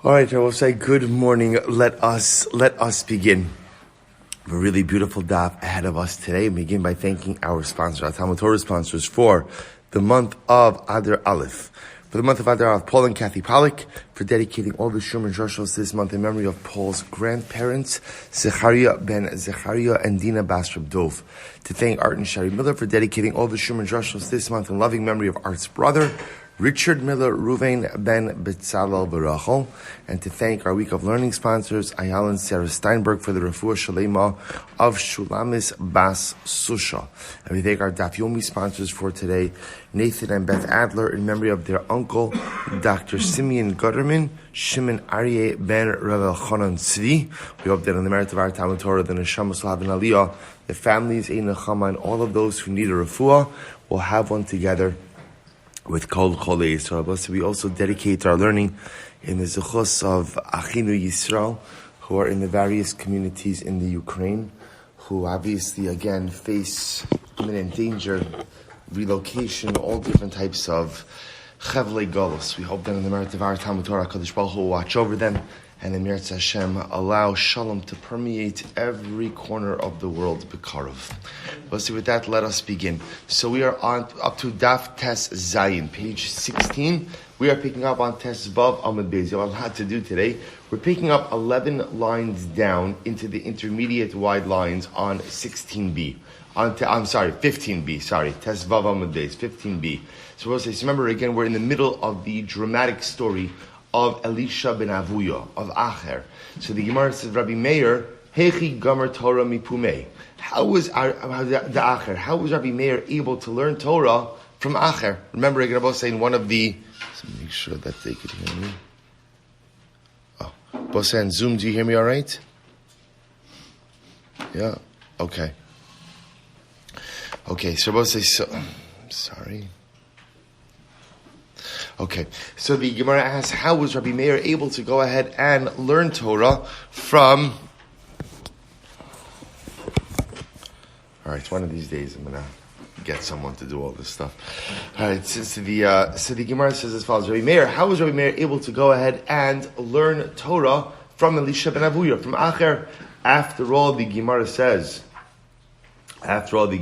All right, I will say good morning. Let us begin. We have a really beautiful daf ahead of us today. We begin by thanking our sponsors, our TALMUD TORAH sponsors for the month of Adar Aleph. For the month of Adar Aleph, Paul and Kathy Pollack, for dedicating all the Shimon Aryeh this month in memory of Paul's grandparents, Ben Zechariah and Dinah Bas Reb Dov. To thank Art and Shari Miller for dedicating all the Shimon Aryeh this month in loving memory of Art's brother, Richard Miller, Reuven Ben Betzalel Barachel, and to thank our week of learning sponsors, Ayal Sara Steinberg for the refuah sheleimah of Shulamis Bas Susha. And we thank our Daf Yomi sponsors for today, Nathan and Beth Adler, in memory of their uncle, Dr. Simeon Guterman, Shimon Aryeh Ben Rav Elchanan Tzvi. We hope that in the merit of our TALMUD TORAH, the neshamas will have an aliyah, the families, ein nechama, and all of those who need a refuah will have one together with Kol Cholei Yisrael. So we also dedicate our learning in the Zechus of Achinu Yisrael, who are in the various communities in the Ukraine, who obviously again face imminent danger, relocation, all different types of Chevlei Golos. We hope that in the merit of our TALMUD TORAH, Kadosh Baruch Hu will watch over them, and in Meretz Hashem, allow Shalom to permeate every corner of the world, B'karov. Well, so with that, let us begin. So we are up to Daf Tes Zayin, page 16. We are picking up on Tes Vav Amud Beis. You have a lot to do today. We're picking up 11 lines down into the intermediate wide lines on 16b. 15b, Tes Vav Amud Beis, 15b. So we'll say, so remember again, we're in the middle of the dramatic story of Elisha ben Avuya, of Acher. So the Gemara says, Rabbi Meir, Hechi Gomer Torah Mipumei. How was Rabbi Meir able to learn Torah from Acher? Remember, I'm going to say in one of the... So make sure that they could hear me. Oh, Bosa and Zoom, do you hear me all right? Yeah? Okay. Okay, so Bosa, sorry. Okay, so the Gemara asks, how was Rabbi Meir able to go ahead and learn Torah from... All right, one of these days I'm going to get someone to do all this stuff. All right, so the Gemara says as follows, Rabbi Meir, how was Rabbi Meir able to go ahead and learn Torah from Elisha ben Avuya, from Acher? After all, the Gemara says, Rabbi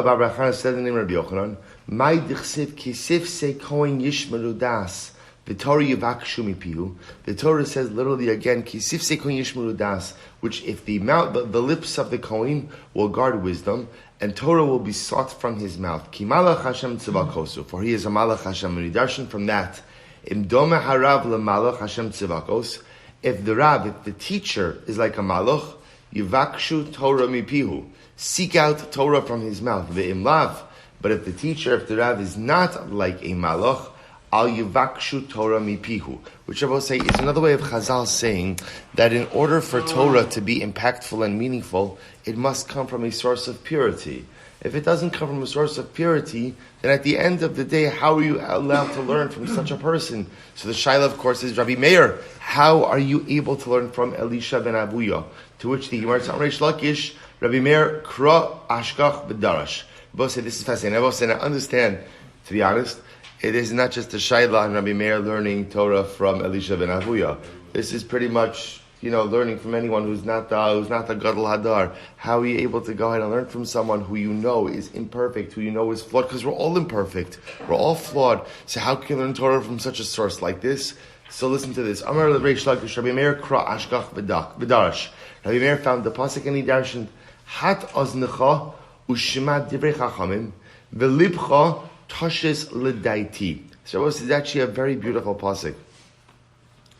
Bar Elchanan said in the name of Rabbi Elchanan, "My dichsiv kisif se kohen yishmeru das, the Torah yivakshu mipihu." The Torah says literally again, kisif se kohen yishmeru das, which if the lips of the kohen will guard wisdom, and Torah will be sought from his mouth. Ki malach Hashem tzivakos, for he is a malach Hashem. And we darshan from that, im dome harav lemalach Hashem tzivakos. If the teacher is like a malach, yivakshu Torah mipihu. Seek out Torah from his mouth. Ve'imlav. But if the Rav is not like a malach, al yivakshu Torah mipihu. Which I will say is another way of Chazal saying that in order for Torah to be impactful and meaningful, it must come from a source of purity. If it doesn't come from a source of purity, then at the end of the day, how are you allowed to learn from such a person? So the shaila, of course, is Rabbi Meir. How are you able to learn from Elisha ben Avuya? To which the Gemara says, Reish Lakish, Rabbi Meir, Kra Ashkach B'darash. Both say this is fascinating. I both say, I understand, to be honest, it is not just a shaila on Rabbi Meir learning Torah from Elisha ben Avuya. This is pretty much, learning from anyone who's not a Gadol Hadar. How are you able to go ahead and learn from someone who you know is imperfect, who you know is flawed? Because we're all imperfect. We're all flawed. So how can you learn Torah from such a source like this? So listen to this. Amar Reish Lakish, Rabbi Meir, Kra Ashkach B'darash. Rabbi Meir found the pasuk and he darshaned, Hat oznecha u'shema divrei chachamim v'libcha toshes l'daiti. So this is actually a very beautiful pasuk.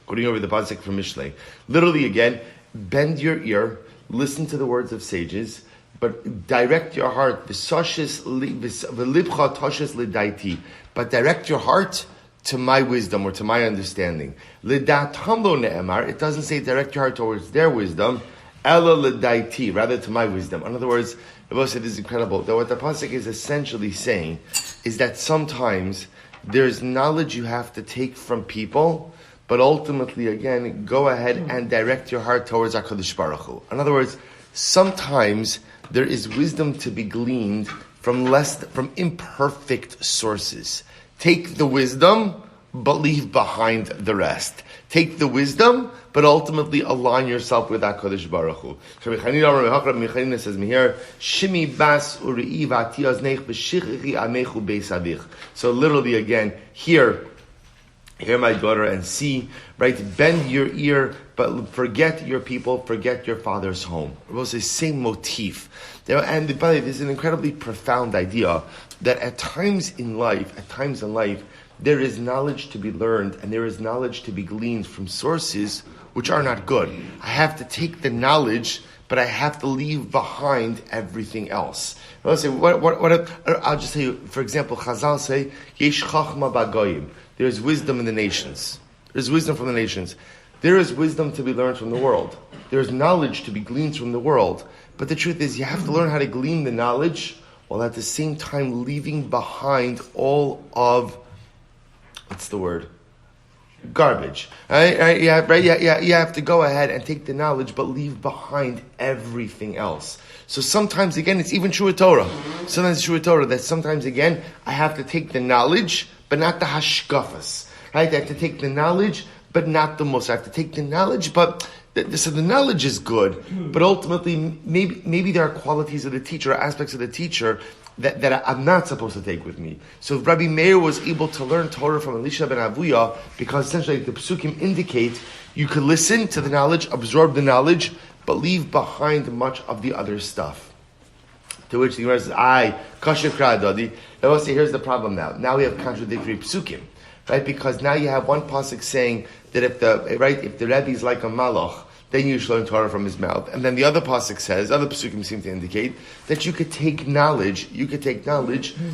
Quoting over the pasuk from Mishlei. Literally again, bend your ear, listen to the words of sages, but direct your heart. V'libcha toshes l'daiti. But direct your heart to my wisdom or to my understanding. L'datam lo ne'emar. It doesn't say direct your heart towards their wisdom. Ela l'daiti, rather to my wisdom. In other words, Rabbi said this is incredible. That what the pasuk is essentially saying is that sometimes there's knowledge you have to take from people, but ultimately, again, go ahead and direct your heart towards HaKadosh Baruch Hu. In other words, sometimes there is wisdom to be gleaned from imperfect sources. Take the wisdom, but leave behind the rest. Take the wisdom, but ultimately align yourself with HaKadosh Baruch Hu. Rabbi Chanina says here, Shimi bas uri'i v'atiyaz neich b'shichri amechu beis avich. So literally again, hear my daughter and see, right? Bend your ear, but forget your people, forget your father's home. It was the same motif. And by the way, this is an incredibly profound idea that at times in life, there is knowledge to be learned and there is knowledge to be gleaned from sources which are not good. I have to take the knowledge, but I have to leave behind everything else. I'll say, I'll just tell you, for example, Chazal say, Yesh chachma b'goyim. There is wisdom in the nations. There's wisdom from the nations. There is wisdom to be learned from the world. There is knowledge to be gleaned from the world. But the truth is, you have to learn how to glean the knowledge while at the same time leaving behind all of, what's the word? Garbage. Right? You have to go ahead and take the knowledge, but leave behind everything else. So sometimes, again, it's even true with Torah. Sometimes it's true with Torah that sometimes, again, I have to take the knowledge, but not the hashkafas. Right? I have to take the knowledge, but not the most. I have to take the knowledge, but so the knowledge is good, but ultimately, maybe there are qualities of the teacher, or aspects of the teacher that I'm not supposed to take with me. So Rabbi Meir was able to learn Torah from Elisha ben Avuya because essentially the Pesukim indicate you could listen to the knowledge, absorb the knowledge, but leave behind much of the other stuff. To which the Gemara says, kasher kra dadi. I will say, here's the problem now. Now we have contradictory Pesukim. Right, because now you have one pasuk saying that if the Rebbe is like a malach, then you should learn Torah from his mouth. And then the other pasuk says, other pasukim seem to indicate that you could take knowledge,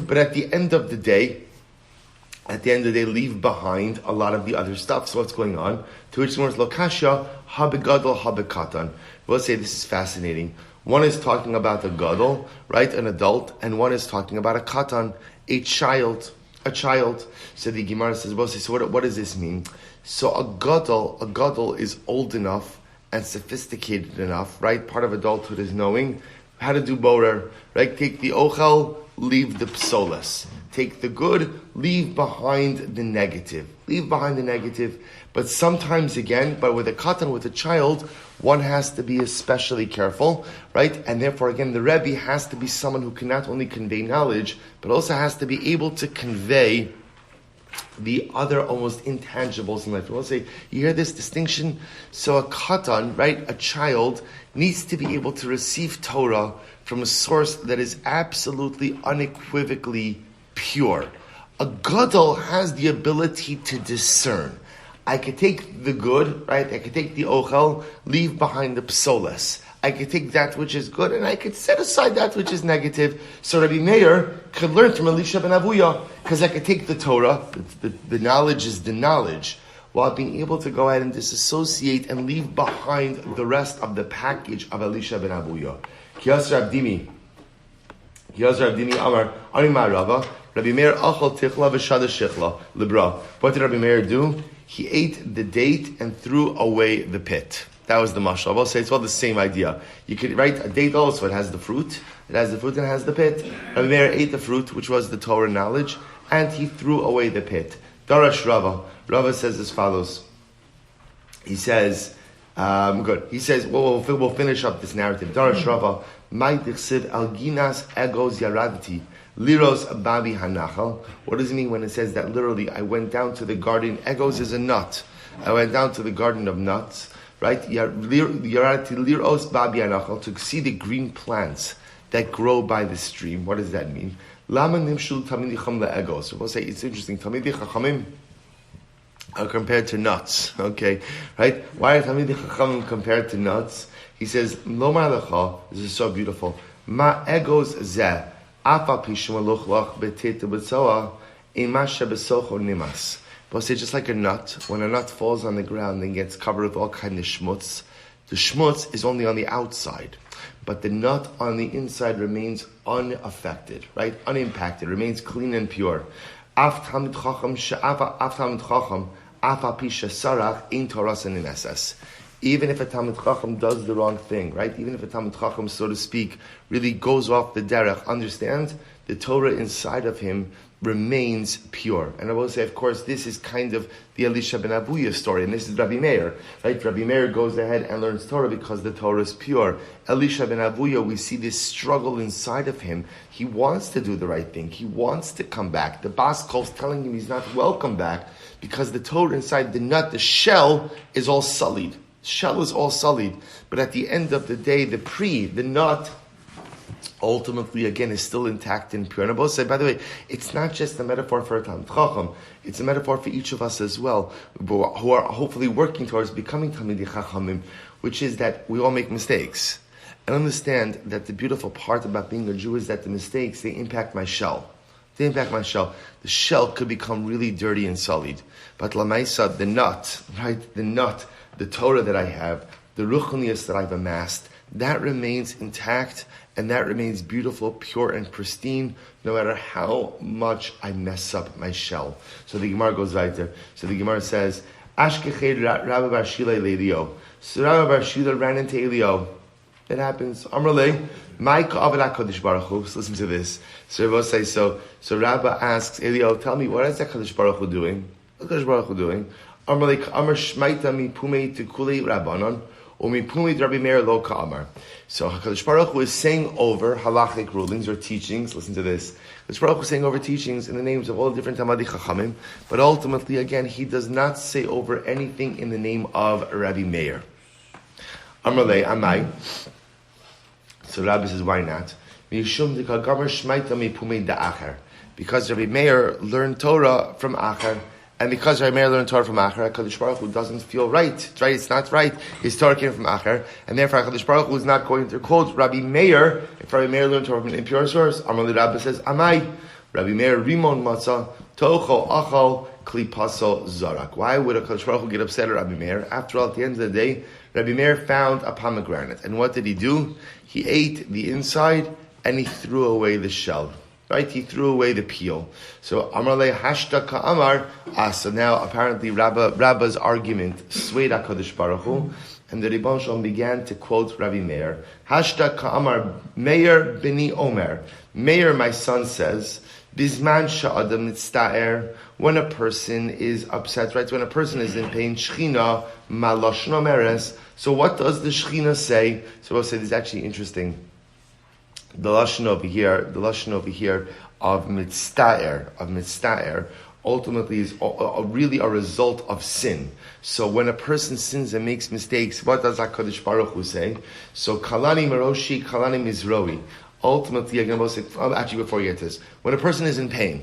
but at the end of the day, leave behind a lot of the other stuff. So what's going on? To which one is lokasha habegadol habekatan. We'll say this is fascinating. One is talking about a gadol, right, an adult, and one is talking about a katan, a child. So the Gemara says, well, so what does this mean? So a gadol is old enough and sophisticated enough, right? Part of adulthood is knowing how to do borer, right? Take the ochel, leave the psolas. Take the good, leave behind the negative. But sometimes again, but with a katan, with a child, one has to be especially careful, right? And therefore, again, the Rebbe has to be someone who can not only convey knowledge, but also has to be able to convey the other almost intangibles in life. We'll say, you hear this distinction? So a katan, right, a child, needs to be able to receive Torah from a source that is absolutely, unequivocally pure. A gadol has the ability to discern. I could take the good, right? I could take the ochel, leave behind the psolas. I could take that which is good, and I could set aside that which is negative. So Rabbi Meir could learn from Elisha ben Avuya, because I could take the Torah, the knowledge is the knowledge, while being able to go ahead and disassociate and leave behind the rest of the package of Elisha ben Avuya. Kiyas Rabdimi Amar, Arima Rava, Rabbi Meir achal tichla v'shada shichla, libra. What did Rabbi Meir do? He ate the date and threw away the pit. That was the mashal. I will say it's all the same idea. You could write a date also, it has the fruit. It has the fruit and it has the pit. Rabbi Meir ate the fruit, which was the Torah knowledge, and he threw away the pit. Darash Rava. Rava says as follows. He says, good. He says, we'll finish up this narrative. Darash Rava. Mai dichsiv alginas egos yaradti. Liros babi hanachal. What does it mean when it says that literally I went down to the garden? Egos is a nut. I went down to the garden of nuts. Right? Liros babi hanachal. To see the green plants that grow by the stream. What does that mean? Lama nimshul tamidi cham le'egos. We'll say it's interesting. Tamidi chachamim are compared to nuts. Okay? Right? Why are tamidi chachamim compared to nuts? He says, Lomar lecha, this is so beautiful. Ma egos zeh. But say just like a nut, when a nut falls on the ground and gets covered with all kind of schmutz, the schmutz is only on the outside, but the nut on the inside remains unaffected, right? Unimpacted, remains clean and pure. even if a Talmud Chacham does the wrong thing, right? Even if a Talmud Chacham, so to speak, really goes off the derech, understand the Torah inside of him remains pure. And I will say, of course, this is kind of the Elisha ben Abuya story, and this is Rabbi Meir, right? Rabbi Meir goes ahead and learns Torah because the Torah is pure. Elisha ben Abuya, we see this struggle inside of him. He wants to do the right thing. He wants to come back. The Bas Kol's telling him he's not welcome back because the Torah inside the nut, the shell, is all sullied. Shell is all sullied. But at the end of the day, the nut, ultimately, again, is still intact and pure. And I will say, by the way, it's not just a metaphor for a Talmid Chacham. It's a metaphor for each of us as well, who are hopefully working towards becoming Talmidei Chachamim, which is that we all make mistakes. And understand that the beautiful part about being a Jew is that the mistakes, they impact my shell. They impact my shell. The shell could become really dirty and sullied. But Lamaisa, the nut, right? The nut, the Torah that I have, the Ruchnius that I've amassed, that remains intact, and that remains beautiful, pure, and pristine, no matter how much I mess up my shell. So the Gemara goes right there. So the Gemara says, Ashkechei Rabbi Bar Shila Elio. So Rabbi Bar Shila ran into Elio. It happens. Amrle, Ma'ika Avodah Kodesh Baruch Hu. So listen to this. So Rabbi says, so Rabbi asks Elio, tell me, what is that Kodesh Baruch Hu doing? What is Kodesh Baruch Hu doing? Amrle, Amar Shmaita mi Pumei Tukuli Rabbanon. So HaKadosh Baruch Hu is saying over halachic rulings or teachings. Listen to this. HaKadosh Baruch Hu is saying over teachings in the names of all the different Talmidei Chachamim, but ultimately, again, he does not say over anything in the name of Rabbi Meir. Amrlei Amai. So Rabbi says, why not? Because Rabbi Meir learned Torah from Acher. And because Rabbi Meir learned Torah from Acher, HaKadosh Baruch Hu doesn't feel right. It's not right. His Torah came from Acher, and therefore HaKadosh Baruch Hu is not going to quote Rabbi Meir. If Rabbi Meir learned Torah from an impure source, Amar Rabbi says, Amai. Rabbi Meir Rimon Matzah Tocho Achal Klipaso Zarak. Why would HaKadosh Baruch Hu get upset at Rabbi Meir? After all, at the end of the day, Rabbi Meir found a pomegranate, and what did he do? He ate the inside and he threw away the shell. Right? He threw away the peel. So Amarle Hashta Ka'amar. So now apparently Rabba's argument swayed HaKadosh Baruch Hu, and the Ribbon Shalom began to quote Rabbi Meir. Hashta Ka'amar Meir Bini Omer. Meir, my son, says, Bizman Sha'adam Nitzta'er. When a person is upset, right? When a person is in pain, Shechina Maloshno Meres. So what does the Shechina say? So we'll say this is actually interesting. The lashon over here of mitzta'er, ultimately is really a result of sin. So when a person sins and makes mistakes, what does HaKadosh Baruch Hu say? So kalani meroshi, kalani mizroi. Ultimately, again, actually before you get this, when a person is in pain,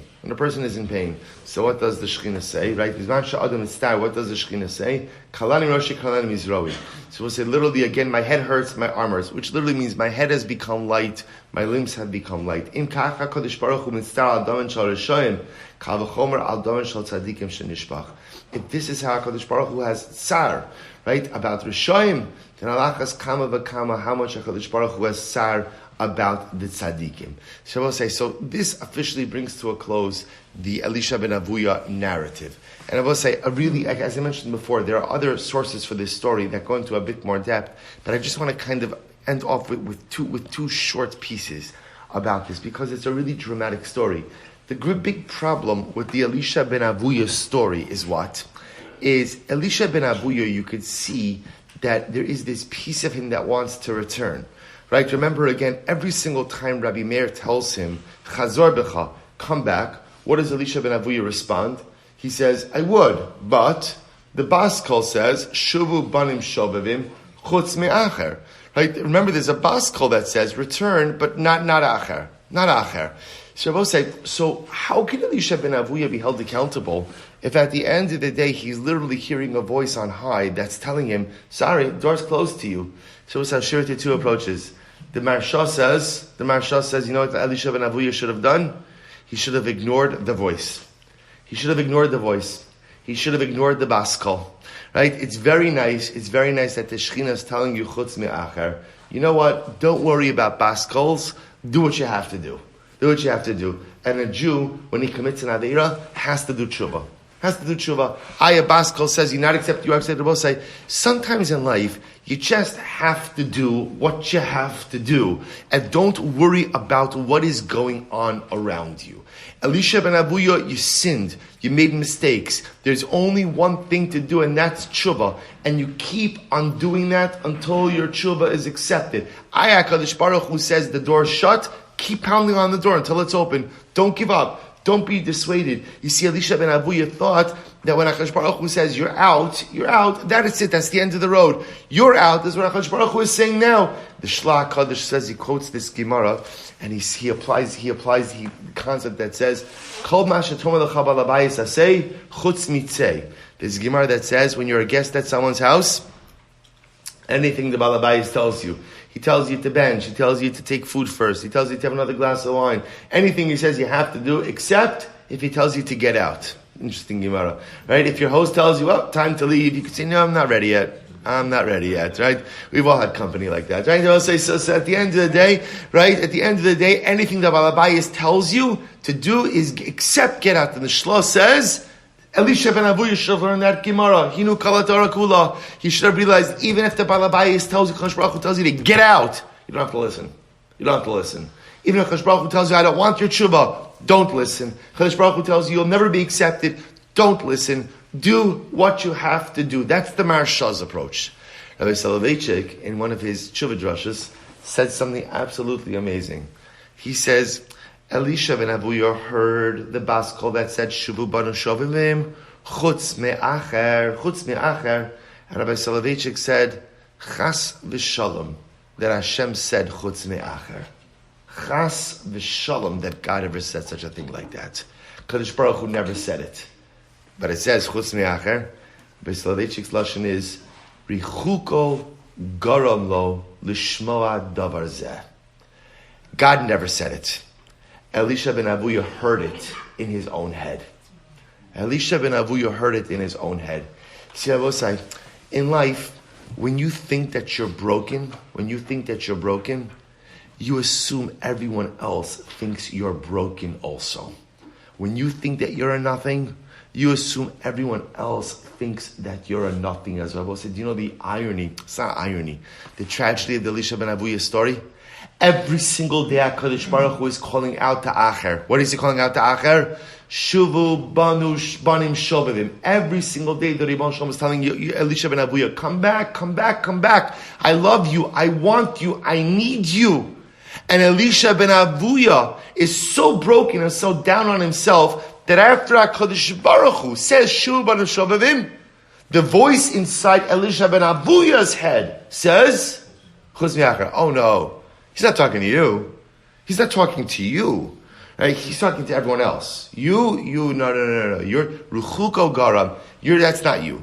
so what does the Shekhinah say? Right? What does the Shekhinah say? Kalani roshi, kalani mizroi. So we'll say literally again, my head hurts, my arm hurts, which literally means my head has become light, my limbs have become light. Im kacha kodesh baruch hu mitzvah al damen shal rishoyim, kal v'chomer al damen shal tzadikim shenishbach. If this is how HaKadosh Baruch Hu has tsar, right, about rishoyim, then alachas kama v'kama, how much HaKadosh Baruch Hu has tsar about the tzaddikim. So we'll say, so this officially brings to a close the Elisha ben Avuya narrative. And I will say, really, as I mentioned before, there are other sources for this story that go into a bit more depth, but I just want to kind of end off with two short pieces about this, because it's a really dramatic story. The big problem with the Elisha ben Avuya story is what? Is Elisha ben Avuya, you could see that there is this piece of him that wants to return. Right? Remember again, every single time Rabbi Meir tells him, Chazor becha, come back, what does Elisha ben Avuya respond? He says, I would, but the Bas Kol says, Shuvu banim shovavim, chutz me'acher. Right? Remember, there's a Bas Kol that says, return, but not acher. Not acher. So I will say, so how can Elisha ben Avuya be held accountable if at the end of the day he's literally hearing a voice on high that's telling him, sorry, door's closed to you? So I'll share with you two approaches. The Marsha says, you know what Elisha ben Avuya should have done? He should have ignored the voice. He should have ignored the Bas Kol. Right? It's very nice that the Shechina is telling you, chutz me'acher. You know what? Don't worry about Bas Kols. Do what you have to do. And a Jew, when he commits an Aveira, has to do tshuva. Has to do tshuva. Aya Baskal says, you not accept, you accept the both say. Sometimes in life, you just have to do what you have to do. And don't worry about what is going on around you. Elisha ben Avuya, you sinned. You made mistakes. There's only one thing to do, and that's tshuva. And you keep on doing that until your tshuva is accepted. Aya HaKadosh Baruch Hu says, the door is shut. Keep pounding on the door until it's open. Don't give up. Don't be dissuaded. You see, Elisha ben Avuya thought that when HaKadosh Baruch Hu says, you're out, that is it, that's the end of the road. You're out, this is what HaKadosh Baruch Hu is saying now. The Shla HaKadosh says, he quotes this Gemara, and he applies the concept that says, Kol ma shetomar lecha ba'al habayis aseh, chutz mitzeh. There's a Gemara that says, when you're a guest at someone's house, anything the Baal Habayis tells you. He tells you to bench. He tells you to take food first. He tells you to have another glass of wine. Anything he says you have to do, except if he tells you to get out. Interesting Gemara. Right? If your host tells you, well, time to leave, you can say, no, I'm not ready yet. Right? We've all had company like that. Right? They'll say, so at the end of the day, right? At the end of the day, anything that Baal Habayis tells you to do is except get out. And the Shla says, Elisha ben Avuya should have learned that Gemara. He knew Kala Torah Kula. He should have realized, even if the Baal Habayis tells you, Kadosh Baruch Hu tells you to get out, you don't have to listen. Even if Kadosh Baruch Hu tells you, I don't want your tshuva, don't listen. Kadosh Baruch Hu tells you, you'll never be accepted, don't listen. Do what you have to do. That's the Maharsha's approach. Rabbi Soloveitchik, in one of his tshuva drushes, said something absolutely amazing. He says, Elisha ben Avuya heard the Baskol that said, Shuvu banu shovimim, chutz me'acher. And Rabbi Soloveitchik said, Chas v'shalom, that Hashem said, chutz me'acher. Chas v'shalom, that God ever said such a thing like that. Kadosh Baruch Hu never said it. But it says, chutz me'acher. Rabbi Soloveitchik's lashon is, Richuko garam lo lishmoa davar zeh. God never said it. Elisha ben Avuya heard it in his own head. See, Avosai, in life, when you think that you're broken, you assume everyone else thinks you're broken also. When you think that you're a nothing, you assume everyone else thinks that you're a nothing as well. Do you know the irony? It's not irony. The tragedy of the Elisha ben Avuya story? Every single day, HaKadosh Baruch Hu is calling out to Acher. What is he calling out to Acher? Shuvu banu banim shovavim. Every single day, the Ribbon Shalom is telling you, Elisha ben Avuya, come back. I love you. I want you. I need you. And Elisha ben Avuya is so broken and so down on himself that after HaKadosh Baruch Hu says Shuvu banu shovavim, the voice inside Elisha ben Avuya's head says, Chutz me'acher. Oh no. He's not talking to you. He's not talking to you. Right? He's talking to everyone else. No. You're Ruchuko Garam. That's not you.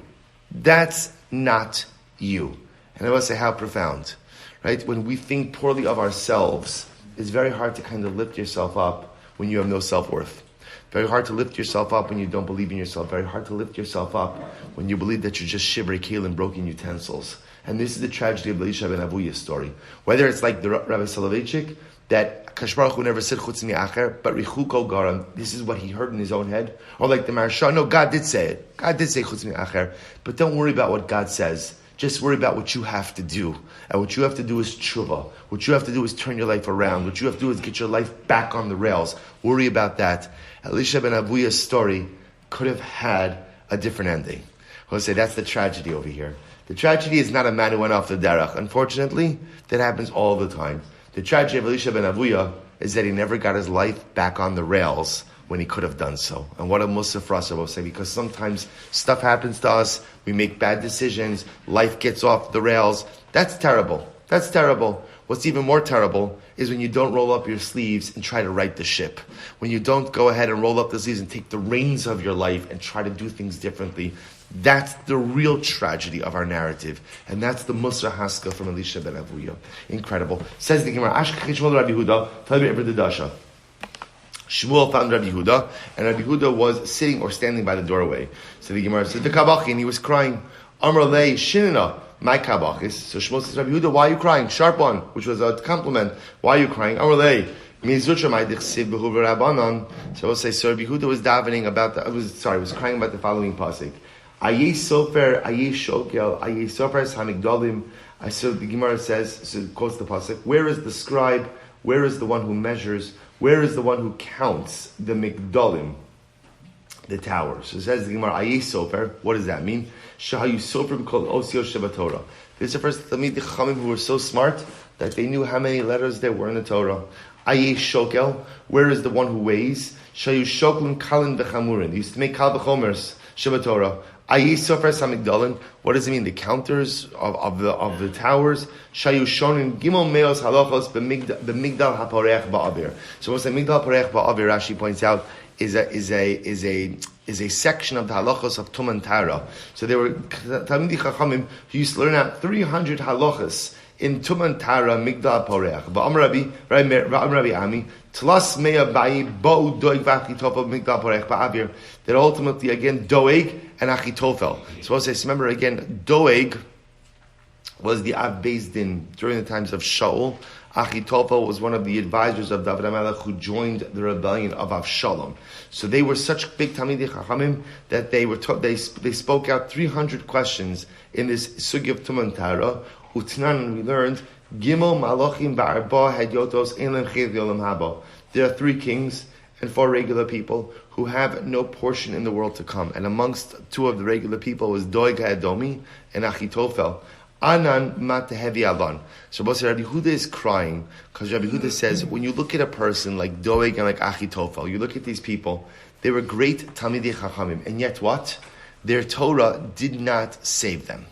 That's not you. And I will say how profound. Right? When we think poorly of ourselves, it's very hard to kind of lift yourself up when you have no self-worth. Very hard to lift yourself up when you don't believe in yourself. Very hard to lift yourself up when you believe that you're just shivrei kelim, broken utensils. And this is the tragedy of Elisha ben Avuya's story. Whether it's like the Rabbi Soloveitchik, that Kadosh Baruch Hu never said chutz me'acher, but richuko garam, this is what he heard in his own head. Or like the Maharsha, no, God did say it. God did say chutz me'acher. But don't worry about what God says. Just worry about what you have to do. And what you have to do is tshuva. What you have to do is turn your life around. What you have to do is get your life back on the rails. Worry about that. Elisha ben Avuya's story could have had a different ending. I'll say that's the tragedy over here. The tragedy is not a man who went off the derech. Unfortunately, that happens all the time. The tragedy of Elisha ben Avuya is that he never got his life back on the rails when he could have done so. And what a musaf for us, I will say, because sometimes stuff happens to us, we make bad decisions, life gets off the rails. That's terrible. What's even more terrible is when you don't roll up your sleeves and try to right the ship. When you don't go ahead and roll up the sleeves and take the reins of your life and try to do things differently. That's the real tragedy of our narrative. And that's the Musar Haska from Elisha ben Avuya. Incredible. Says the Gemara, Shmuel Rabbi Yehuda, tell me every dasha. Shmuel found Rabbi Yehuda, and Rabbi Yehuda was sitting or standing by the doorway. So the Gemara said, V'kabach, and he was crying. Amar lei shinina, my kabachis. So Shmuel says, Rabbi Yehuda, why are you crying? Sharp one, which was a compliment. Why are you crying? Amar lei, So Rabbi Yehuda was davening about was crying about the following pasuk. Ayeh sofer, ayeh shokel, ayeh sofer hamigdalim. So the Gemara says, so it quotes the pasuk. Where is the scribe? Where is the one who measures? Where is the one who counts the migdalim, the towers? So it says the Gemara, ayeh sofer. What does that mean? Shahayu sofer called osio shebatorah. This is the first Talmid Chachamim who were so smart that they knew how many letters there were in the Torah. Ayeh shokel, where is the one who weighs? Shayu shoklin kalin v'chamurin. They used to make kal v'chomers shebatorah. Ayeh sofer samigdalin. What does it mean? The counters of the towers. Shayu shonin gimel meos halachos b'migdal haporech ba'avir. So what's the migdal haporech ba'avir? Rashi points out is a section of the halachos of Tum and Tara. So there were Talmidei Chachamim who used to learn out 300 halachos in Tum and Tara Migdal Porech. Va'am Rabbi Ami Tlas Mea Bayi Bo Doeg V'Achitofel Migdal Porech Ba'avir. That ultimately again Doeg and Achitofel. So I'll say, remember again, Doeg was the Av Beis Din during the times of Shaul. Achitofel was one of the advisors of David HaMelech who joined the rebellion of Avshalom. So they were such big Talmidei Chachamim that they spoke out 300 questions in this Sugi of Tuman Tara. Utnan, we learned, Gimel Malachim Ba'arba Hadyotos Elam Chid Yolam Haba. There are 3 kings and 4 regular people who have no portion in the world to come. And amongst 2 of the regular people was Doeg HaEdomi and Achitofel. Anan Matehevi Alan. So Rabbi Yehuda is crying because Rabbi Yehuda says, when you look at a person like Doeg and like Achitofel, you look at these people, they were great Talmidei Chachamim, and yet what? Their Torah did not save them.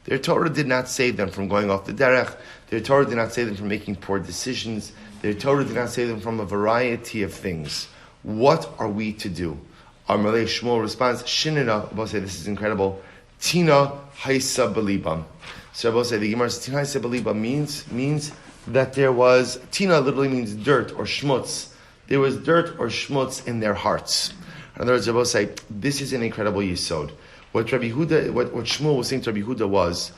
Their Torah did not save them from going off the derech. Their Torah did not save them from making poor decisions. Their Torah did not save them from a variety of things. What are we to do? Our Malay Shmuel responds, Shinina, Rabbi say this is incredible, Tina Haisa Belibam. So Rabbi say the Gemara's Tina Haisa Belibam means that there was, Tina literally means dirt or shmutz. There was dirt or shmutz in their hearts. In other words, Rabbi say, this is an incredible yisod. What Shmuel was saying to Rabbi Yehuda was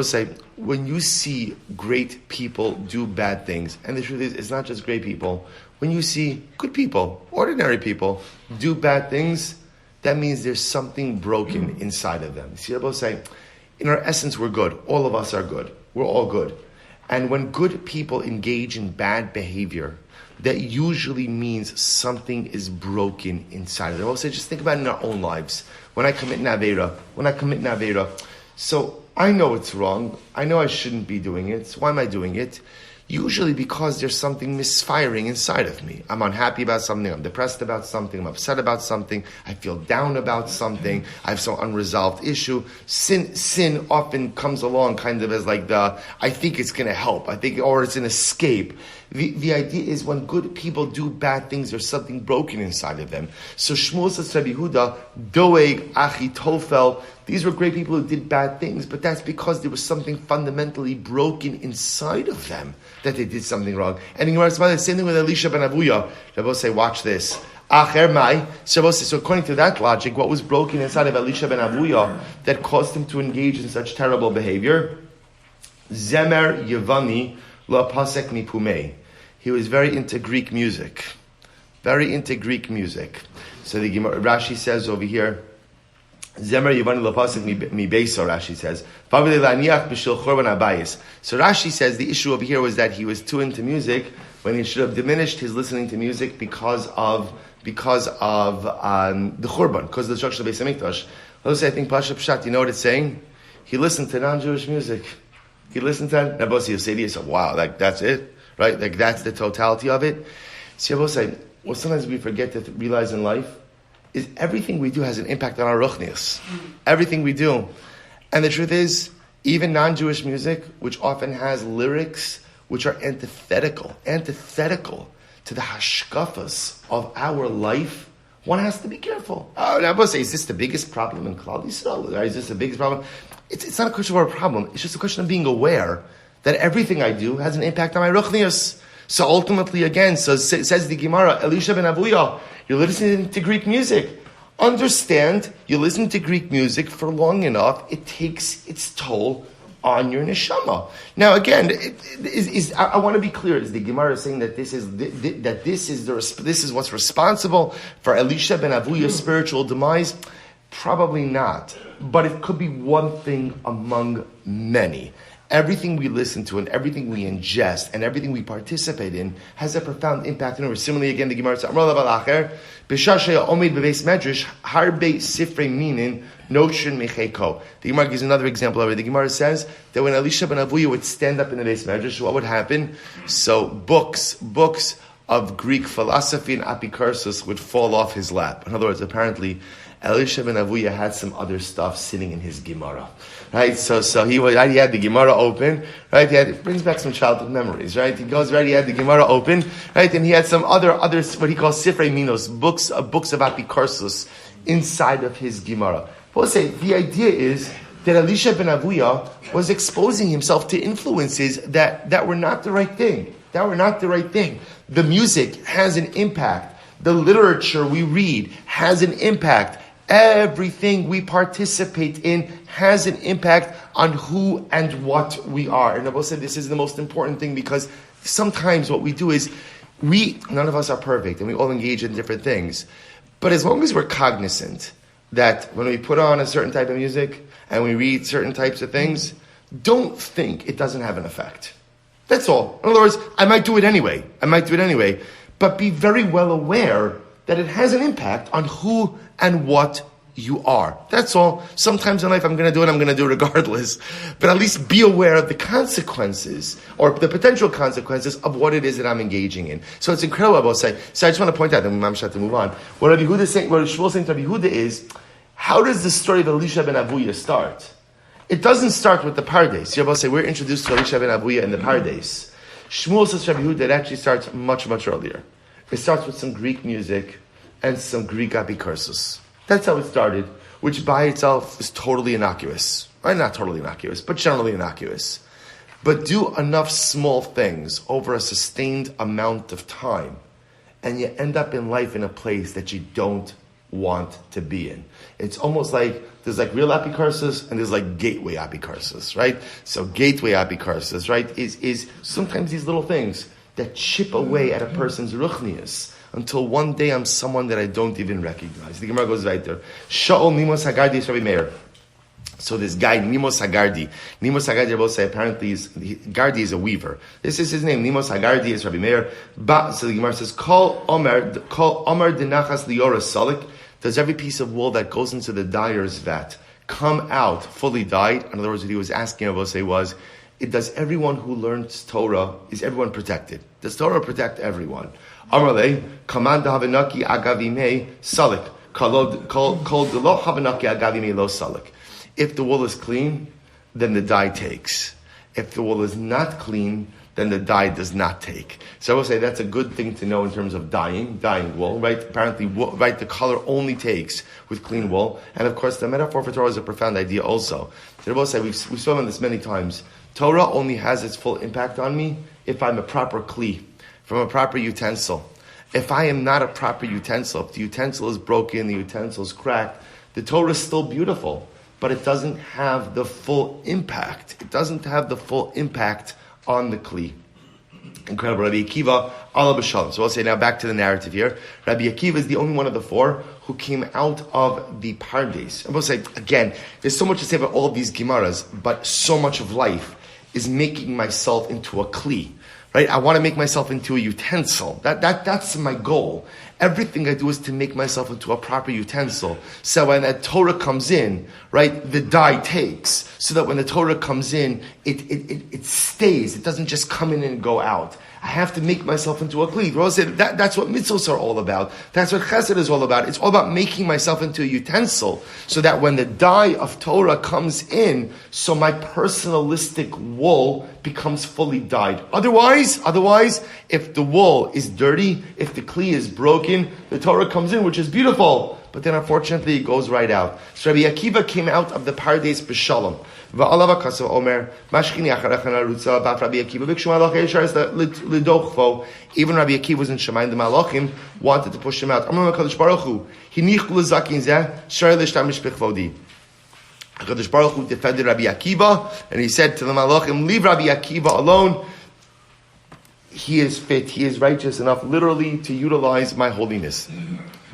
say, when you see great people do bad things, and the truth is, it's not just great people, when you see good people, ordinary people, do bad things, that means there's something broken inside of them. See, Rabbi say, in our essence, we're good. All of us are good. We're all good. And when good people engage in bad behavior, that usually means something is broken inside of them. I'll say, just think about it in our own lives. When I commit Navera, so I know it's wrong. I know I shouldn't be doing it. So why am I doing it? Usually because there's something misfiring inside of me. I'm unhappy about something. I'm depressed about something. I'm upset about something. I feel down about something. I have some unresolved issue. Sin often comes along kind of as like I think it's going to help. Or it's an escape. The idea is when good people do bad things, there's something broken inside of them. So Shmuel says to Rabbi Yehuda, Doeg, Achitofel, these were great people who did bad things, but that's because there was something fundamentally broken inside of them that they did something wrong. And the same thing with Elisha ben Avuya. Rabbi say, watch this. So according to that logic, what was broken inside of Elisha ben Avuya that caused him to engage in such terrible behavior? Zemer Yevani La Pasek Mipumei. He was very into Greek music. So the Rashi says over here, Zemer Yevani La Pasek Mibeisa, Rashi says. So Rashi says the issue over here was that he was too into music when he should have diminished his listening to music because of the Churban, because of the destruction of the Beis Hamikdash. Let's say, I think Pasha Pshat, you know what it's saying? He listened to non-Jewish music. He listened to it. Now, you'll say to yourself, wow, that's it? Right? Like, that's the totality of it. So, say, what sometimes we forget to realize in life is everything we do has an impact on our ruchnius. Everything we do. And the truth is, even non-Jewish music, which often has lyrics which are antithetical to the hashkafas of our life, one has to be careful. Oh, now, say, is this the biggest problem in Klal Yisrael? Is this the biggest problem? It's not a question of a problem. It's just a question of being aware that everything I do has an impact on my ruchnius. So ultimately, again, says the Gemara, Elisha ben Avuya, you're listening to Greek music. Understand, you listen to Greek music for long enough, it takes its toll on your neshama. Now, again, I want to be clear: is the Gemara saying that this is what's responsible for Elisha ben Avuya's spiritual demise? Probably not, but it could be one thing among many. Everything we listen to and everything we ingest and everything we participate in has a profound impact. And similarly, again, the Gemara says, the Gemara gives another example of it. The Gemara says that when Elisha ben Avuya would stand up in the Beis Medrash, what would happen? So books of Greek philosophy and apicursus would fall off his lap. In other words, apparently, Elisha ben Avuya had some other stuff sitting in his Gemara, right? So he had the Gemara open, right? It brings back some childhood memories, right? He goes, right? He had the Gemara open, right? And he had some other what he calls Sifrei Minos, books of apicursus inside of his Gemara. We'll say the idea is that Elisha ben Avuya was exposing himself to influences that were not the right thing. The music has an impact. The literature we read has an impact. Everything we participate in has an impact on who and what we are. And Rabbi said this is the most important thing, because sometimes what we do is none of us are perfect and we all engage in different things. But as long as we're cognizant that when we put on a certain type of music and we read certain types of things, don't think it doesn't have an effect. That's all. In other words, I might do it anyway. But be very well aware that it has an impact on who and what you are. That's all. Sometimes in life I'm going to do it regardless. But at least be aware of the consequences or the potential consequences of what it is that I'm engaging in. So it's incredible about say. So I just want to point out, and I'm sure to move on. What Rabbi Yehuda is saying, what Shmuel is saying to Rabbi Yehuda is, how does the story of Elisha ben Avuya start? It doesn't start with the Pardes. Rabbi say we're introduced to Elisha ben Avuya in the Pardes. Shmuel says to Rabbi Yehuda it actually starts much, much earlier. It starts with some Greek music and some Greek apicursus. That's how it started, which by itself is totally innocuous. Right? Not totally innocuous, but generally innocuous. But do enough small things over a sustained amount of time, and you end up in life in a place that you don't want to be in. It's almost like there's like real apicursus and there's like gateway apicursus, right? So gateway apicursus, right, is sometimes these little things that chip away at a person's ruchnius until one day I'm someone that I don't even recognize. The Gemara goes right there. Sha'ol Nimos Hagardi is Rabbi Meir. So this guy, Nimos Hagardi. Nimos Hagardi, I will say, apparently Gardi is a weaver. This is his name. Nimos Hagardi is Rabbi Meir. So the Gemara says, Kol Omer Dinachas Liora Salik. Does every piece of wool that goes into the dyer's vat come out fully dyed? In other words, what he was asking Abosei was, does everyone who learns Torah, is everyone protected? Does Torah protect everyone? Amarle, Kaman Havanaki Agavime Salik. Kol Delo Havanaki Agavime Lo Salik. If the wool is clean, then the dye takes. If the wool is not clean, then the dye does not take. So I will say that's a good thing to know in terms of dyeing wool, right? Apparently, right, the color only takes with clean wool. And of course, the metaphor for Torah is a profound idea also. So I will say, we've spoken this many times. Torah only has its full impact on me if I'm a proper kli, if I'm a proper utensil. If I am not a proper utensil, if the utensil is broken, the utensil is cracked, the Torah is still beautiful, but it doesn't have the full impact. It doesn't have the full impact on the kli. Incredible. Rabbi Akiva, Allah b'shalom. So I'll say now back to the narrative here. Rabbi Akiva is the only one of the four who came out of the Pardes. And we'll say, again, there's so much to say about all of these Gemaras, but so much of life is making myself into a kli. Right? I want to make myself into a utensil. That's my goal. Everything I do is to make myself into a proper utensil. So when that Torah comes in, right, the dye takes. So that when the Torah comes in, it stays. It doesn't just come in and go out. I have to make myself into a kli. That's what mitzvos are all about. That's what chesed is all about. It's all about making myself into a utensil, so that when the dye of Torah comes in, so my personalistic wool becomes fully dyed. Otherwise, if the wool is dirty, if the kli is broken, the Torah comes in, which is beautiful, but then unfortunately it goes right out. So Rabbi Akiva came out of the Pardes b'shalom. Va'alav HaKasav Omer, Mashchini Acharech Narutza, Baf Rabbi Akiva, B'kshu Malach Yeshar is Lidochvo. Even Rabbi Akiva was in Shemayim, the Malachim wanted to push him out. Amar HaKadosh Baruch Hu, Hinich L'Zakin Zeh, Shar L'Shtamish B'chvodi. HaKadosh Baruch Hu defended Rabbi Akiva, and he said to the Malachim, leave Rabbi Akiva alone. He is fit, he is righteous enough literally to utilize my holiness.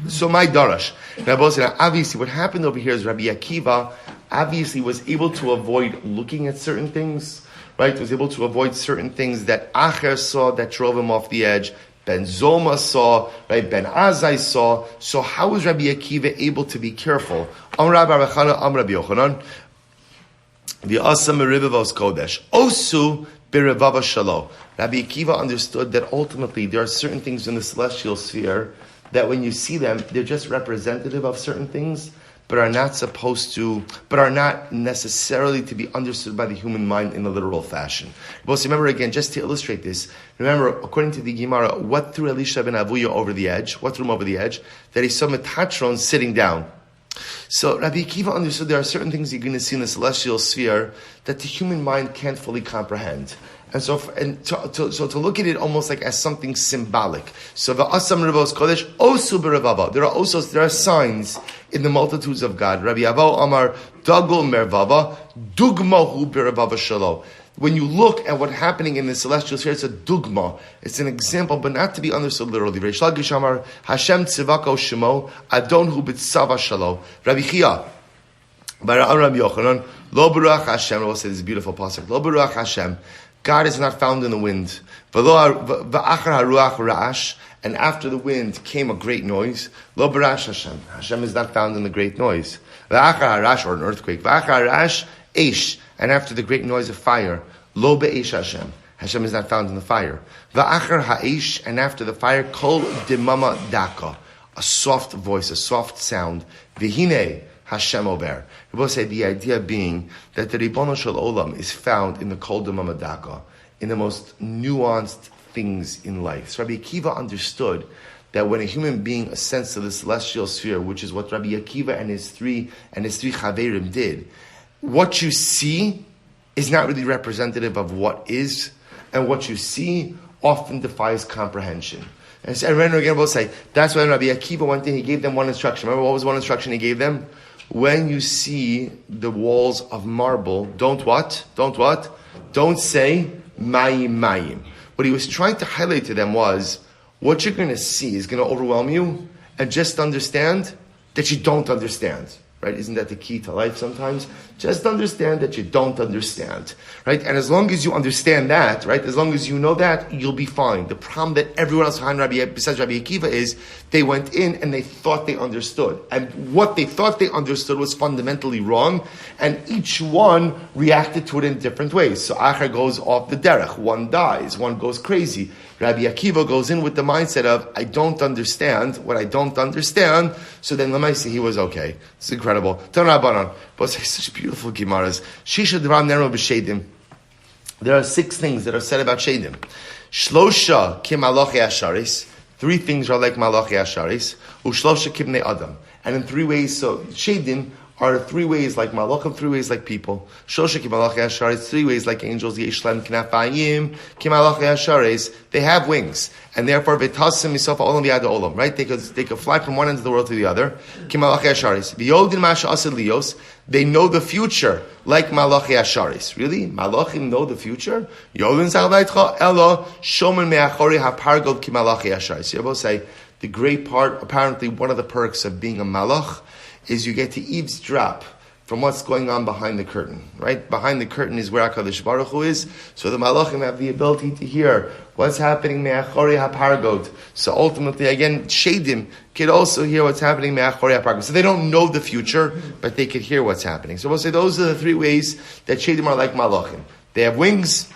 So my darash. Now obviously what happened over here is Rabbi Akiva obviously was able to avoid looking at certain things, right? Was able to avoid certain things that Acher saw that drove him off the edge. Ben Zoma saw, right? Ben Azai saw. So how was Rabbi Akiva able to be careful? Rav Elchanan Rabbi Yochanan, the Asam Merivavos Kodesh, Osu Birivava Shalo. Rabbi Akiva understood that ultimately there are certain things in the celestial sphere that when you see them, they're just representative of certain things, but are not necessarily to be understood by the human mind in a literal fashion. But remember again, just to illustrate this, remember, according to the Gemara, what threw Elisha ben Avuya over the edge? What threw him over the edge? That he saw Metatron sitting down. So Rabbi Akiva understood there are certain things you're going to see in the celestial sphere that the human mind can't fully comprehend. And so, to look at it almost like as something symbolic. So v'asam rivos kodesh osu b'revava. There are signs in the multitudes of God. Rabbi Avo Amar dagul mervava dugmahu b'revava shalo. When you look at what's happening in the celestial sphere, it's a dugma. It's an example, but not to be understood literally. Reish Lakish Amar Hashem tzivako shemo adonhu b'tzava shalo. Rabbi Chia Bar Rabbi Yochanan lo baruch Hashem. We'll say this beautiful pasuk. Lo baruch Hashem. God is not found in the wind. And after the wind came a great noise. Lo barash Hashem. Hashem is not found in the great noise. Or an earthquake. And after the great noise of fire. Lo be'esh Hashem. Hashem is not found in the fire. And after the fire, kol dimama daka. A soft voice, a soft sound. V'hine Hashem ober. We will say the idea being that the Ribono Shel Olam is found in the Kol Demama Daka, in the most nuanced things in life. So Rabbi Akiva understood that when a human being ascends to the celestial sphere, which is what Rabbi Akiva and his three Chaverim did, what you see is not really representative of what is, and what you see often defies comprehension. And again, we'll say that's when Rabbi Akiva went in. He gave them one instruction. Remember what was one instruction he gave them? When you see the walls of marble, don't say mayim. What he was trying to highlight to them was, what you're going to see is going to overwhelm you, and just understand that you don't understand. Right? Isn't that the key to life sometimes? Just understand that you don't understand. Right? And as long as you understand that, right? As long as you know that, you'll be fine. The problem that everyone else besides Rabbi Akiva is, they went in and they thought they understood. And what they thought they understood was fundamentally wrong, and each one reacted to it in different ways. So Acher goes off the derech. One dies. One goes crazy. Rabbi Akiva goes in with the mindset of, I don't understand what I don't understand, so then Lamaisi, he was okay. It's incredible. But such beautiful Gemaras. There are 6 things that are said about Shedim. Shlosha kim malachi asharis. 3 things are like malachi asharis. Ushlosha kibnei adam. And in 3 ways, so Shedim are 3 ways like malachim, 3 ways like people. Shlosha kim malachi asharis. 3 ways like angels. Yeshlem knafayim kim malachi asharis. They have wings, and therefore v'tasim misofa olam v'yad olam. Right? They could fly from one end of the world to the other. Kim malachi asharis. V'yodin masha asad lios. They know the future, like Malachi Asharis. Really? Malachim know the future? Yolin Zalvaitcha Elo Shomen Meachori HaPargod Ki Malachi Asharis. You both say, the great part, apparently one of the perks of being a malach, is you get to eavesdrop from what's going on behind the curtain. Right? Behind the curtain is where HaKadosh Baruch Hu is, so the malachim have the ability to hear what's happening Meachori HaPargod. So ultimately, again, Shedim could also hear what's happening Meachori HaPargod. So they don't know the future, but they could hear what's happening. So we'll say those are the 3 ways that Shedim are like malachim. They have wings.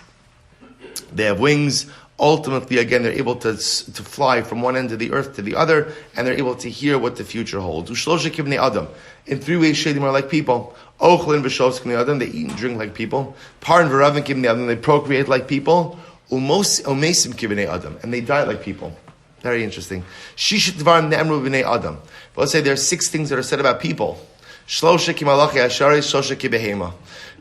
Ultimately, again, they're able to fly from one end of the earth to the other, and they're able to hear what the future holds. Ushlosha kibnei adam. In 3 ways, Shedim are like people. Ochlin v'shovs kibnei adam. They eat and drink like people. Paran v'ravin kibnei adam. They procreate like people. Umesim kibnei adam. And they die like people. Very interesting. Shishit dvarim ne'emru b'nei adam. But let's say there are 6 things that are said about people. Shlosha ki malachi asharis, shlosha ki behema.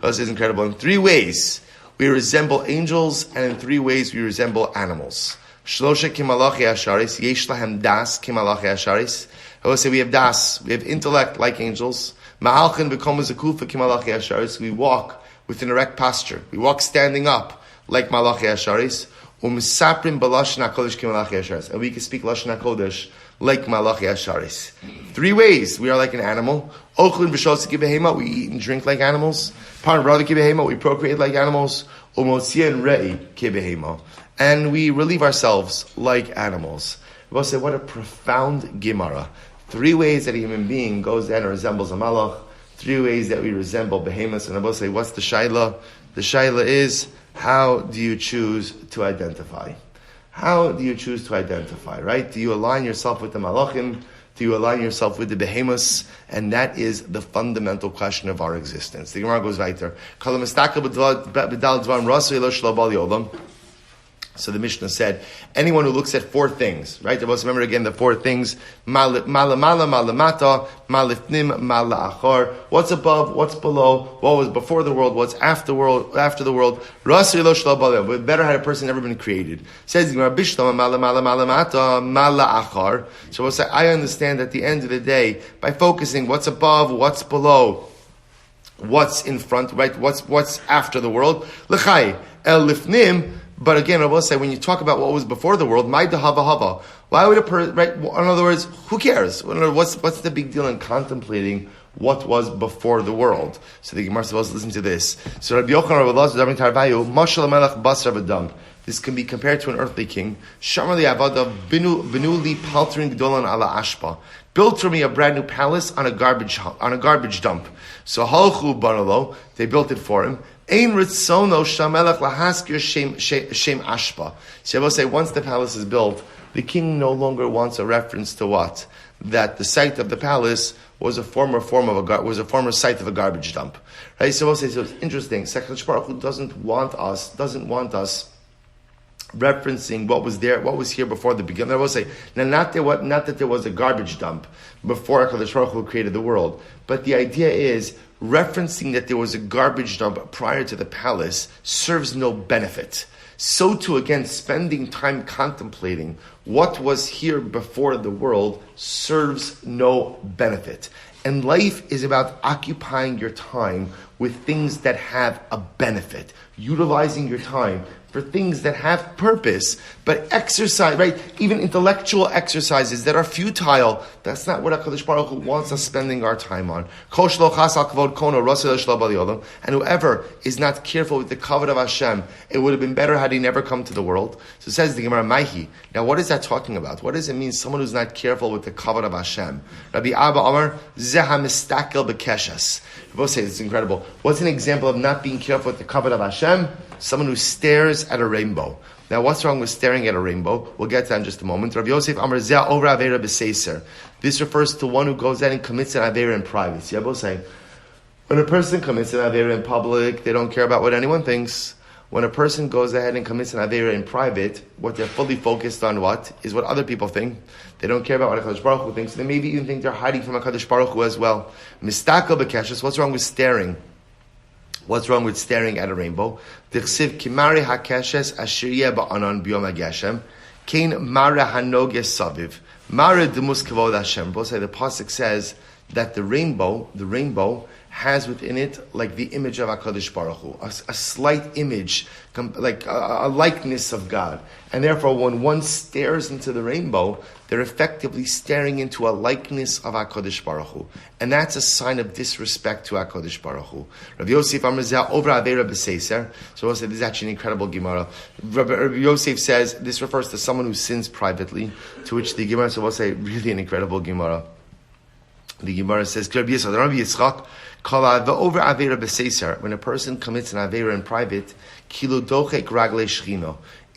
This is incredible. In 3 ways, we resemble angels, and in 3 ways we resemble animals. Shlosha ki malachi asharis, yesh lahem das ki malachi asharis. I will say we have das, we have intellect like angels, Ma'alchin b'kol mezekufa kimalachi asharis. We walk with an erect posture. We walk standing up like malachi asharis. U'misaprim b'lashon hakodesh kimalachi asharis. And we can speak lashon hakodesh like malachi asharis. 3 ways we are like an animal. Ochlin b'shosik behema. We eat and drink like animals. Parn brother kibehema. We procreate like animals. U'motzien rei kibehema. And we relieve ourselves like animals. We'll say, what a profound Gemara. 3 ways that a human being goes and resembles a malach. 3 ways that we resemble behemoths. And I will say, what's the shayla? The shayla is, how do you choose to identify? How do you choose to identify, right? Do you align yourself with the malachim? Do you align yourself with the behemoths? And that is the fundamental question of our existence. The Gemara goes weiter. So the Mishnah said, anyone who looks at 4 things, right? Remember again the 4 things, mala malamata, malifnim, mala'achar, what's above, what's below, what was before the world, what's after the world, but better had a person never been created. Says, mala'achar. So we'll say, I understand at the end of the day, by focusing what's above, what's below, what's in front, right? What's after the world, l'chai, el lifnim. But again, I will say, when you talk about what was before the world, my hava hava. Why would a person, right? In other words, who cares? What's the big deal in contemplating what was before the world? So the Gemara is supposed to listen to this. So Rabbi Yochanan Rav Elazar Tarvayu, Mashal Melech Basar V'Dam. This can be compared to an earthly king. Shamar li avada binu li paltering gdolan ala ashpa. Built for me a brand new palace on a garbage dump. So halchu banalo, they built it for him. Ein ritzono shamelech lahaskir shem ashpa. So I will say, once the palace is built, the king no longer wants a reference to what? That the site of the palace was a former site of a garbage dump. Right? So I will say, so it's interesting. Sekadosh Baruch Hu doesn't want us referencing what was here before the beginning. I will say, now not that there was a garbage dump before HaKadosh Baruch Hu created the world, but the idea is, referencing that there was a garbage dump prior to the palace serves no benefit. So too, again, spending time contemplating what was here before the world serves no benefit. And life is about occupying your time with things that have a benefit, utilizing your time for things that have purpose, but exercise, right? Even intellectual exercises that are futile, that's not what HaKadosh Baruch Hu wants us spending our time on. And whoever is not careful with the kavod of Hashem, it would have been better had he never come to the world. So it says the Gemara, Maihi. Now what is that talking about? What does it mean, someone who's not careful with the kavod of Hashem? Rabbi Abba Amar, Zeha mistakel bekeshas. Both say it's incredible. What's an example of not being careful with the kavod of Hashem? Someone who stares at a rainbow. Now, what's wrong with staring at a rainbow? We'll get to that in just a moment. Rav Yosef Amar Zeh over Avera B'Seiser. This refers to one who goes out and commits an Avera in privacy. I will say, when a person commits an Avera in public, they don't care about what anyone thinks. When a person goes ahead and commits an Avera in private, what they're fully focused on is what other people think. They don't care about what HaKadosh Baruch Hu thinks. They maybe even think they're hiding from HaKadosh Baruch Hu as well. Mistakel B'Keshus. What's wrong with staring? What's wrong with staring at a rainbow? Dichsiv kimari hakeshes ashiriyeh ba'anan b'yom hageshem kein mara hanoges saviv mara demus kavod Hashem. Both say the pasuk says that the rainbow has within it like the image of HaKadosh Baruch Hu, a slight image, like a likeness of God. And therefore, when one stares into the rainbow, they're effectively staring into a likeness of HaKadosh Baruch Hu. And that's a sign of disrespect to HaKadosh Baruch Hu. Rav Yosef Amar over Avera B'Seiser. So we'll say this is actually an incredible Gemara. Rav Yosef says this refers to someone who sins privately, to which the Gemara, so we'll say, really an incredible Gemara. The Gemara says, when a person commits an Avera in private,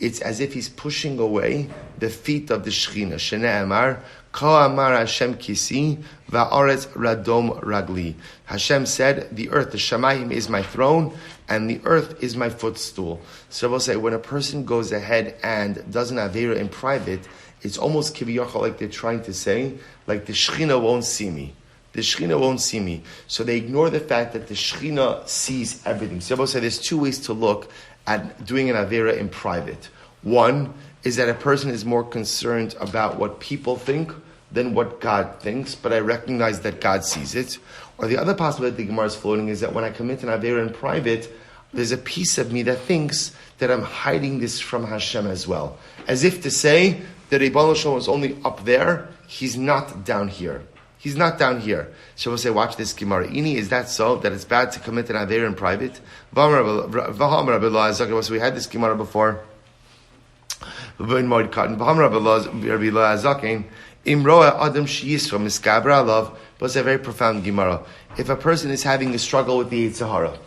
it's as if he's pushing away the feet of the Shechina. Shnei Amar, Ka Amar Hashem Kisi, Va'aretz Radom Ragli. Hashem said, the earth, the Shamayim is my throne, and the earth is my footstool. So we'll say, when a person goes ahead and does an Avera in private, it's almost kiviyachal, like they're trying to say, like the Shechina won't see me. The Shechina won't see me. So they ignore the fact that the Shechina sees everything. So we'll say there's 2 ways to look at doing an Avera in private. One is that a person is more concerned about what people think than what God thinks, but I recognize that God sees it. Or the other possibility the Gemara is floating is that when I commit an Avera in private, there's a piece of me that thinks that I'm hiding this from Hashem as well. As if to say that Ribono Shel Olam is only up there, he's not down here. He's not down here. So we'll say, watch this Gemara. Ini, is that so? That it's bad to commit an Avera in private? So we had this Gemara before. But it's a very profound Gemara. If a person is having a struggle with the Yetzer Hara,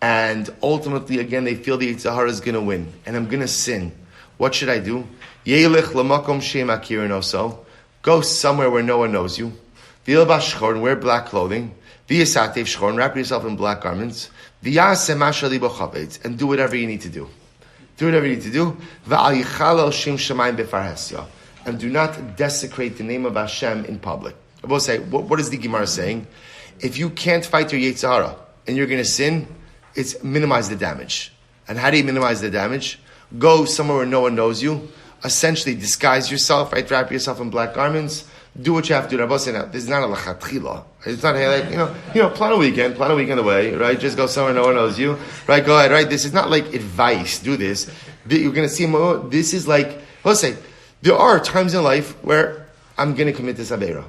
and ultimately, again, they feel the Yetzer Hara is going to win, and I'm going to sin, what should I do? Go somewhere where no one knows you. Wear black clothing. Wrap yourself in black garments. And do whatever you need to do. Do whatever you need to do. And do not desecrate the name of Hashem in public. I will say, what is the Gemara saying? If you can't fight your Yetzer Hara and you're going to sin, it's minimize the damage. And how do you minimize the damage? Go somewhere where no one knows you. Essentially, disguise yourself, right? Wrap yourself in black garments. Do what you have to do. This is not a lachatchila. It's not like, plan a weekend away, right? Just go somewhere no one knows you, right? Go ahead, right? This is not like advice. Do this. You're going to see more. This is like, let's say, there are times in life where I'm going to commit this Avera.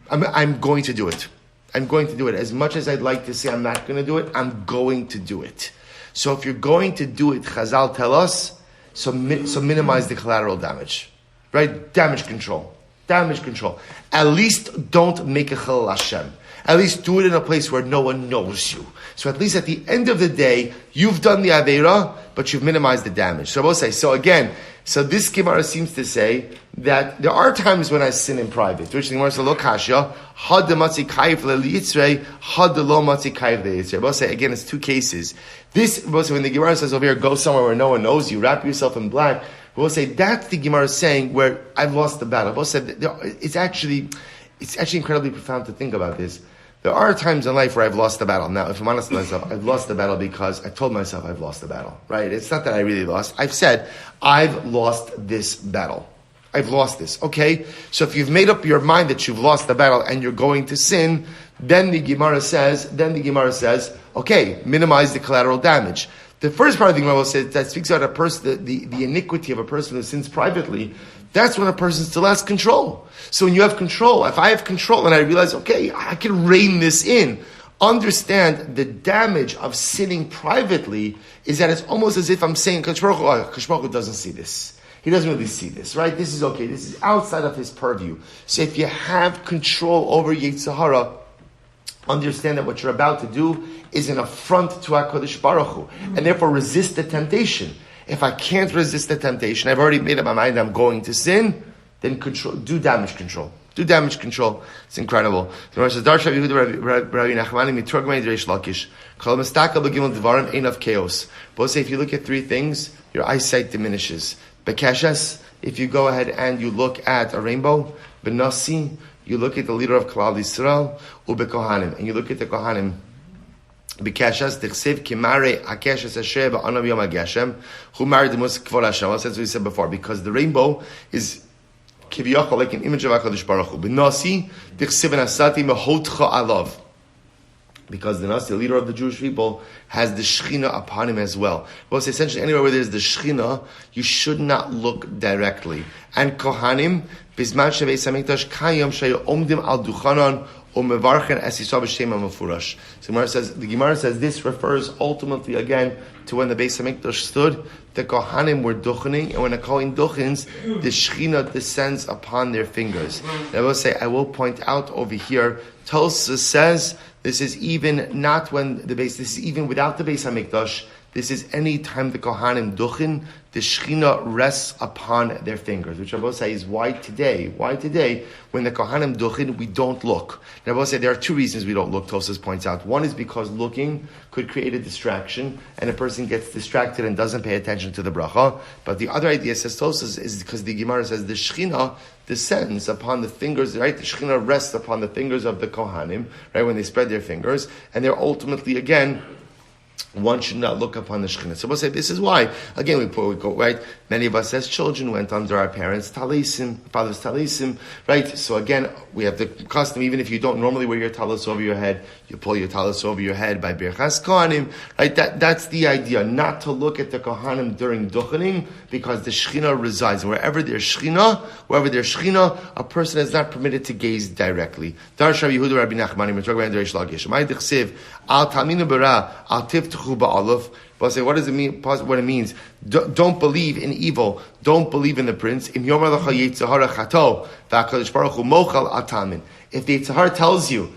I'm going to do it. I'm going to do it. As much as I'd like to say I'm not going to do it, I'm going to do it. So if you're going to do it, Chazal tell us, so minimize the collateral damage, right? Damage control. At least don't make a Chilul Hashem. At least do it in a place where no one knows you. So at least at the end of the day, you've done the Aveira, but you've minimized the damage. So I will say, so this Gemara seems to say that there are times when I sin in private. Which the Gemara says, lo kasha, had the matzi kayif le'litzrei, had the lo matzi kayif le'litzrei. I will say, again, it's two cases. This, when the Gemara says over here, go somewhere where no one knows you, wrap yourself in black, we'll say that's the Gemara saying where I've lost the battle. We'll say it's actually incredibly profound to think about this. There are times in life where I've lost the battle. Now, if I'm honest with myself, I've lost the battle because I told myself I've lost the battle, right? It's not that I really lost. I've said, I've lost this battle. I've lost this. Okay? So if you've made up your mind that you've lost the battle and you're going to sin, then the Gemara says, okay, minimize the collateral damage. The first part of the Gemara will say that speaks about a person, the iniquity of a person who sins privately. That's when a person still has control. So when you have control, if I have control and I realize, okay, I can rein this in, understand the damage of sinning privately is that it's almost as if I'm saying, Kadosh Baruch Hu doesn't see this. He doesn't really see this, right? This is okay. This is outside of his purview. So if you have control over Yetzer Hara, understand that what you're about to do is an affront to HaKadosh Baruch Hu, and therefore resist the temptation. If I can't resist the temptation, I've already made up my mind I'm going to sin, then do damage control. Do damage control. It's incredible. The Gemara says, Darshav Yehuda Rabbi Nachmani miturgmei d'Reish Lakish. Kol mistaka b'gimel dvarim ein of chaos. Both say if you look at three things, your eyesight diminishes. Bekeshes, if you go ahead and you look at a rainbow. Benasi, you look at the leader of Klal Yisrael. Ubekohanim, and you look at the Kohanim. B'kashas tichsev kimare hakeshes asher ba'anav yom hageshem who married the most kvod Hashem. That's what we said before, because the rainbow is kiviyachol like an image of HaKadosh Baruch Hu. B'nasi tichsev nasati mehotcha alav, because the Nasi, the leader of the Jewish people, has the Shechina upon him as well. Well, it's essentially anywhere where there's the Shechina, you should not look directly. And Kohanim bizman shebeis hamikdash kayom shayu omdim al duchanon. So the Gemara says this refers ultimately again to when the Beis Hamikdash stood. The Kohanim were duchening, and when the Kohen duchens, the Shechina descends upon their fingers. And I will point out over here, Tulsa says this is even not when this is even without the Beis Hamikdash. This is any time the Kohanim duchen, the Shechina rests upon their fingers, which I will say is why today, when the Kohanim duchen, we don't look. And I will say there are two reasons we don't look, Tosas points out. One is because looking could create a distraction, and a person gets distracted and doesn't pay attention to the bracha. But the other idea, says Tosas, is because the Gemara says the Shechina descends upon the fingers, right? The Shechina rests upon the fingers of the Kohanim, right, when they spread their fingers, and they're ultimately, again, one should not look upon the Shekhinah. So we'll say this is why. Again, we go, right? Many of us as children went under our parents' talisim, father's talisim, right? So again, we have the custom, even if you don't normally wear your talis over your head, you pull your talis over your head by Birchas Kohanim, right? That's the idea, not to look at the Kohanim during Duchening, because the Shekhinah resides. And wherever there's Shekhinah, a person is not permitted to gaze directly. Dar Shav Yehuda Rabbi Nachmani, we're talking about Derish Lagish. Amay Dichsiv, Al Taminu Bara, Al Tiftuchu Ba'aluf. But say, what does it mean? What it means? Don't believe in evil. Don't believe in the prince. If the Yitzhahara tells you,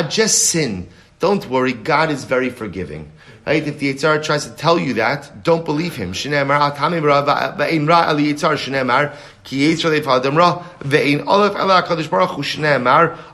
just sin, don't worry, God is very forgiving. Right? If the Yitzhahara tries to tell you that, don't believe him.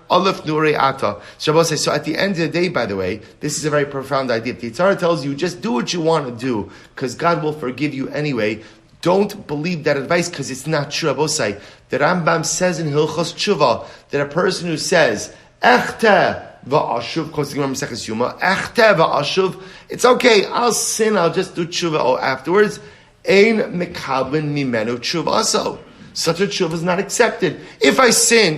Aleph Nurei Ata. Shabbos says, so at the end of the day, by the way, this is a very profound idea. If the Yitzhahara tells you, just do what you want to do, because God will forgive you anyway, don't believe that advice, because it's not true. Abosai, the Rambam says in Hilchos Tshuva, that a person who says, Echte va'ashuv, Echte va'ashuv, it's okay, I'll sin, I'll just do tshuva afterwards, Ein mekabin mimenu tshuvaso. Such a tshuva is not accepted. If I sin,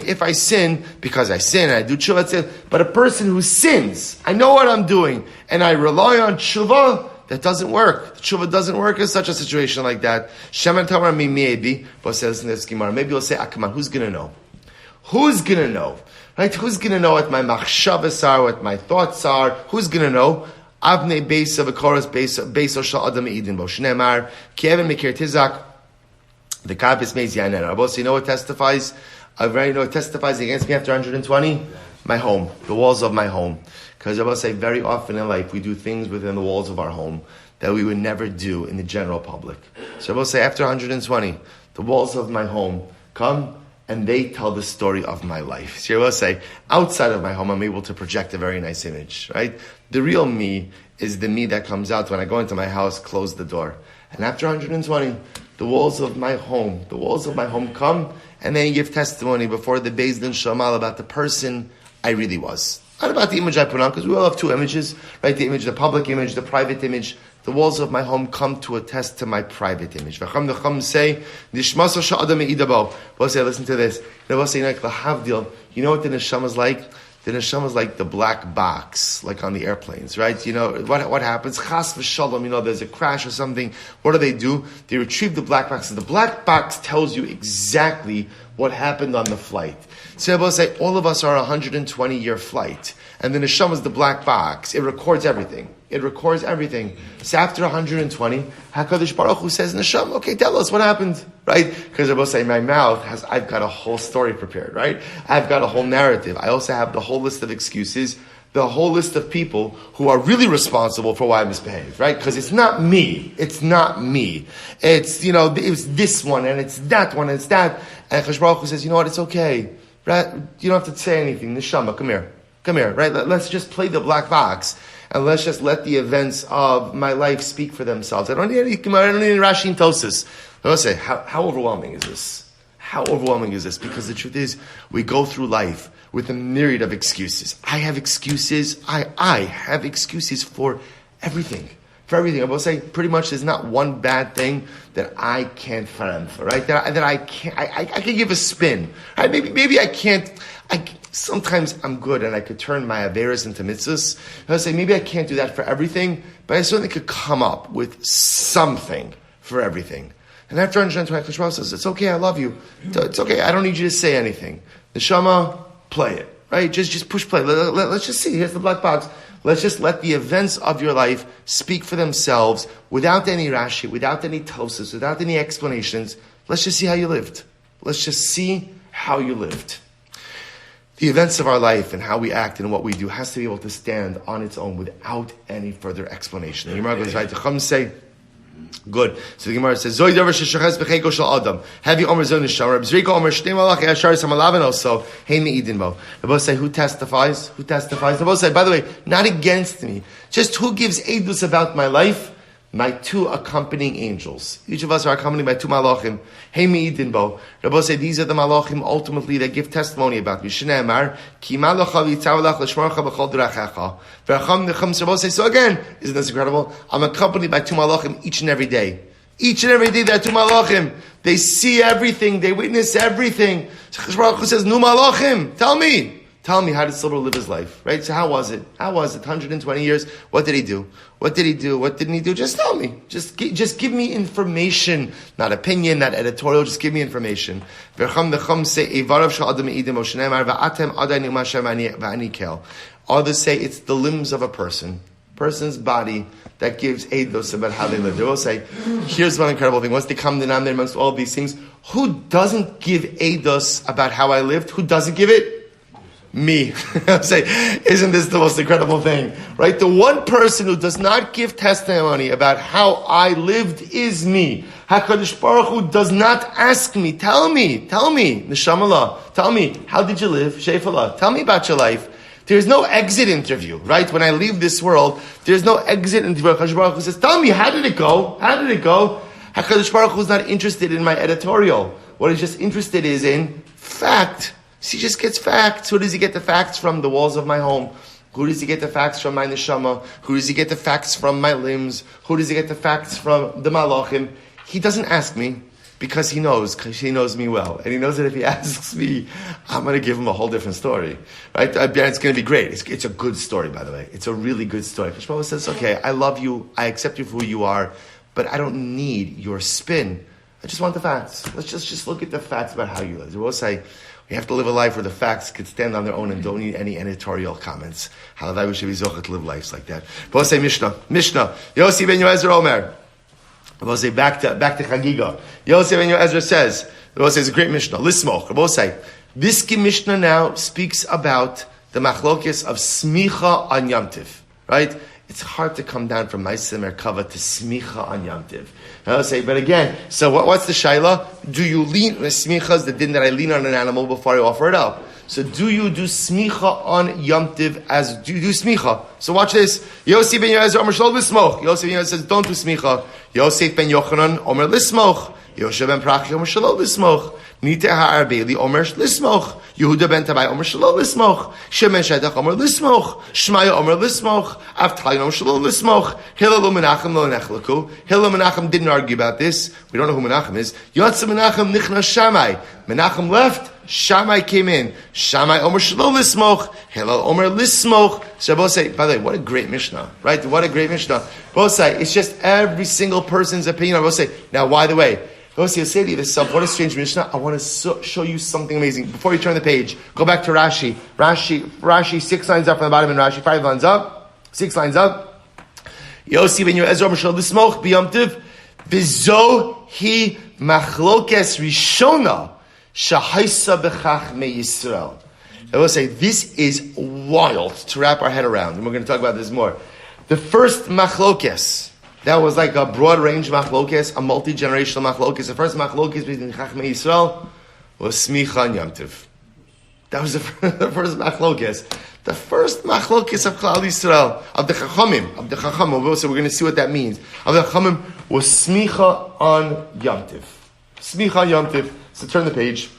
because I sin, I do tshuva, but a person who sins, I know what I'm doing, and I rely on tshuva, that doesn't work. The tshuva doesn't work in such a situation like that. Shemen tamar mi maybe, but says in this Gemara, maybe you'll say, come on, who's gonna know? Who's gonna know? Right? Who's gonna know what my machshavas are, what my thoughts are? Who's gonna know? Avnei beis of a chorus, beis of shal adam eidin bo. Shneimar, Kevin Mikir Tizak, the Kabis Meiz Yainer. Rabos, you know what testifies? I already know it testifies against me after 120? My home, the walls of my home. Because Rabos say very often in life we do things within the walls of our home that we would never do in the general public. So Rabos say after 120, the walls of my home come and they tell the story of my life. So Rabos say outside of my home I'm able to project a very nice image, right? The real me is the me that comes out when I go into my house, close the door. And after 120, the walls of my home come, and then you give testimony before the Beis Din Shamal about the person I really was. Not about the image I put on, because we all have two images, right? The image, the public image, the private image. The walls of my home come to attest to my private image. V'cham say, Nishmaso sha'adam me'idabo. We'll say, listen to this. We'll say, you know what the neshama is like? The neshama is like the black box, like on the airplanes, right? You know, what happens? Chas v'shalom, there's a crash or something. What do? They retrieve the black box. And the black box tells you exactly what happened on the flight. So I will say, all of us are a 120-year flight. And the neshama is the black box. It records everything. So after 120, HaKadosh Baruch Hu says, neshama, okay, tell us what happened, right? Because I will say, my mouth I've got a whole story prepared, right? I've got a whole narrative. I also have the whole list of excuses, the whole list of people who are really responsible for why I misbehaved, right? Because it's not me. It's, it was this one, and it's that one, and it's that. And HaKadosh Baruch Hu says, you know what, it's okay. Right? You don't have to say anything. Neshama, come here, right? Let's just play the black box. And let's just let the events of my life speak for themselves. I don't need any Rashi and Tosis. I will say, how overwhelming is this? How overwhelming is this? Because the truth is, we go through life with a myriad of excuses. I have excuses. I have excuses for everything. For everything. I will say, pretty much there's not one bad thing that I can't find for, right? That I can't, I can give a spin. Right? Maybe I can't, sometimes I'm good and I could turn my averas into mitzvahs. I would say maybe I can't do that for everything, but I certainly could come up with something for everything. And after 120, Cheshbon says, it's okay, I love you. It's okay, I don't need you to say anything. Neshama, play it. Right? Just push play. Let's just see. Here's the black box. Let's just let the events of your life speak for themselves without any Rashi, without any Tosis, without any explanations. Let's just see how you lived. The events of our life and how we act and what we do has to be able to stand on its own without any further explanation. The Gemara goes right to Chum say, good. So the Gemara says, Zoi davar sheshachas b'cheiko shel adam. Heavy omer zon neshama. Reb Zrika omer shnei malach yashar samalaven also. Hey me'idin bo. Rabbi say, who testifies? Rabbi say, by the way, not against me. Just who gives edus about my life? my two accompanying angels. Each of us are accompanied by two malachim. Hey me'idin bo. Rabbi say these are the malachim ultimately that give testimony about me. Shneimar ki malacha v'yitzavlach l'shmarcha b'chol d'rachecha. V'acham necham. Rabbi say, so again, isn't this incredible? I'm accompanied by two malachim each and every day. Each and every day there are two malachim. They see everything. They witness everything. Baruch Hu says, "Nu malachim, tell me, how did Silver live his life? Right? So how was it? 120 years. What did he do? What did he do? What didn't he do? Just tell me. Just give me information, not opinion, not editorial. Just give me information." Others say it's the limbs of a person's body that gives eidos about how they live. They will say, here's one incredible thing. Once they come down there amongst all of these things, who doesn't give eidos about how I lived? Who doesn't give it? Me. I say, isn't this the most incredible thing? Right? The one person who does not give testimony about how I lived is me. HaKadosh Baruch Hu does not ask me, tell me, Neshamallah, tell me, how did you live? Sheifallah, tell me about your life. There's no exit interview, right? When I leave this world, there's no exit interview. HaKadosh Baruch Hu says, tell me, how did it go? HaKadosh Baruch Hu is not interested in my editorial. What he's just interested is in fact. So he just gets facts. Who does he get the facts from? The walls of my home. Who does he get the facts from? My neshama. Who does he get the facts from? My limbs. Who does he get the facts from? The malachim. He doesn't ask me. Because he knows me well. And he knows that if he asks me, I'm going to give him a whole different story. Right? It's going to be great. It's a good story, by the way. It's a really good story. Shmuel says, okay, I love you. I accept you for who you are. But I don't need your spin. I just want the facts. Let's just look at the facts about how you live. We will say, we have to live a life where the facts can stand on their own and don't need any editorial comments. Halavai we should be zochah to live lives like that. We'll say Mishnah. Yossi ben Yoezer Omer. We'll say back to Chagigah. Yosef ben Yoezer says, we'll say it's a great Mishnah. Lismoch. We'll say this Mishnah now speaks about the machlokes of smicha on Yom Tiv. Right? It's hard to come down from Ma'aseh Merkava to smicha on Yom Tiv. I'll say, but again, so what's the shaila? Do you lean? Smicha is the din that I lean on an animal before I offer it up. So do you do smicha on Yom Tiv as do you do smicha? So watch this. Yosef ben Yoezer Omer Shlo Lismoch. Yosef ben Yoezer says, don't do smicha. Yosef ben Yochanan Omer Lismoch. Yosef ben Prachi Omer Shlo Lismoch. Nita ha'arbeli Omer Lismoch. Yehuda ben Tabai Omer Shlo Lismoch. Shimon Shedach Omer Lismoch. Shmaya Omer Lismoch. Avtalin Omer Shlo Lismoch. Hillel Menachem lo nechlaku. Hillel Menachem didn't argue about this. We don't know who Menachem is. Yotze Menachem nichna Shammai. Menachem left. Shammai came in. Shammai Omer Shlo Lismoch. Hillel Omer Lismoch. So both say, by the way, what a great Mishnah, right? What a great Mishnah. Both say, it's just every single person's opinion. I will say, now, by the way, Both say to yourself, what a strange Mishnah. I want to show you something amazing. Before you turn the page, go back to Rashi. Rashi, 6 lines up from the bottom, and Rashi, 5 lines up, 6 lines up. Yossi ben Ezra Mishal Lismoch b'Yom Tiv. V'zo hi machlokes rishona shahaisa b'chachmei Yisrael. I will say, this is wild to wrap our head around, and we're going to talk about this more. The first machlokes, that was like a broad range machlokes, a multi-generational machlokes. The first machlokes between Chachmei Yisrael was Smicha and Yom Tiv. That was the first machlokes. The first machlokes of Klal Yisrael, of the Chachamim. So we're going to see what that means. Of the Chachamim was Smicha on Yom Tiv. Smicha on Yom Tiv. So turn the page.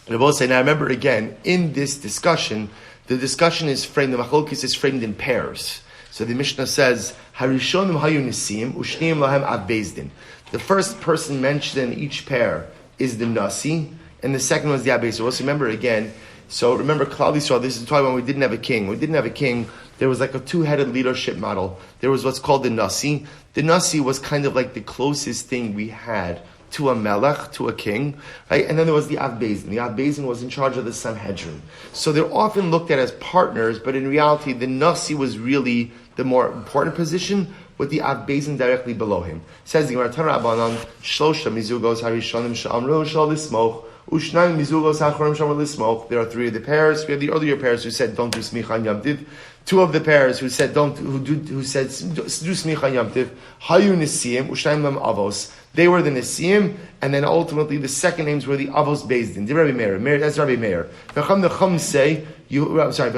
And we'll say, now remember again, in this discussion, the discussion is framed, the machlokes is framed in pairs. So the Mishnah says, Harishonim hayu nisim, ushniim lahem av bezdin. The first person mentioned in each pair is the nasi, and the second was the Abbez. So let's remember again. So remember, Klal Yisrael, this is probably when we didn't have a king. When we didn't have a king, there was like a two-headed leadership model. There was what's called the nasi. The nasi was kind of like the closest thing we had to a melech, to a king, right? And then there was the Av Beis Din. The Av Beis Din was in charge of the Sanhedrin. So they're often looked at as partners, but in reality, the Nasi was really the more important position, with the Av Beis Din directly below him. Says the Gemara, Tanra Abanan, Shlosha mizugos harishonim she'amru shal lismoch, Ushnayim mizugos hachorim she'amru lismoch. There are 3 of the pairs. We have the earlier pairs who said don't do smicha and yom tiv. 2 of the pairs who said do smicha and yom tiv. Hayu nisiyim ushnayim lam avos. They were the Nisim, and then ultimately the second names were the Avos Beis Din. Rabbi Meir. That's Rabbi Meir. V'cham the Chum say, Yehuda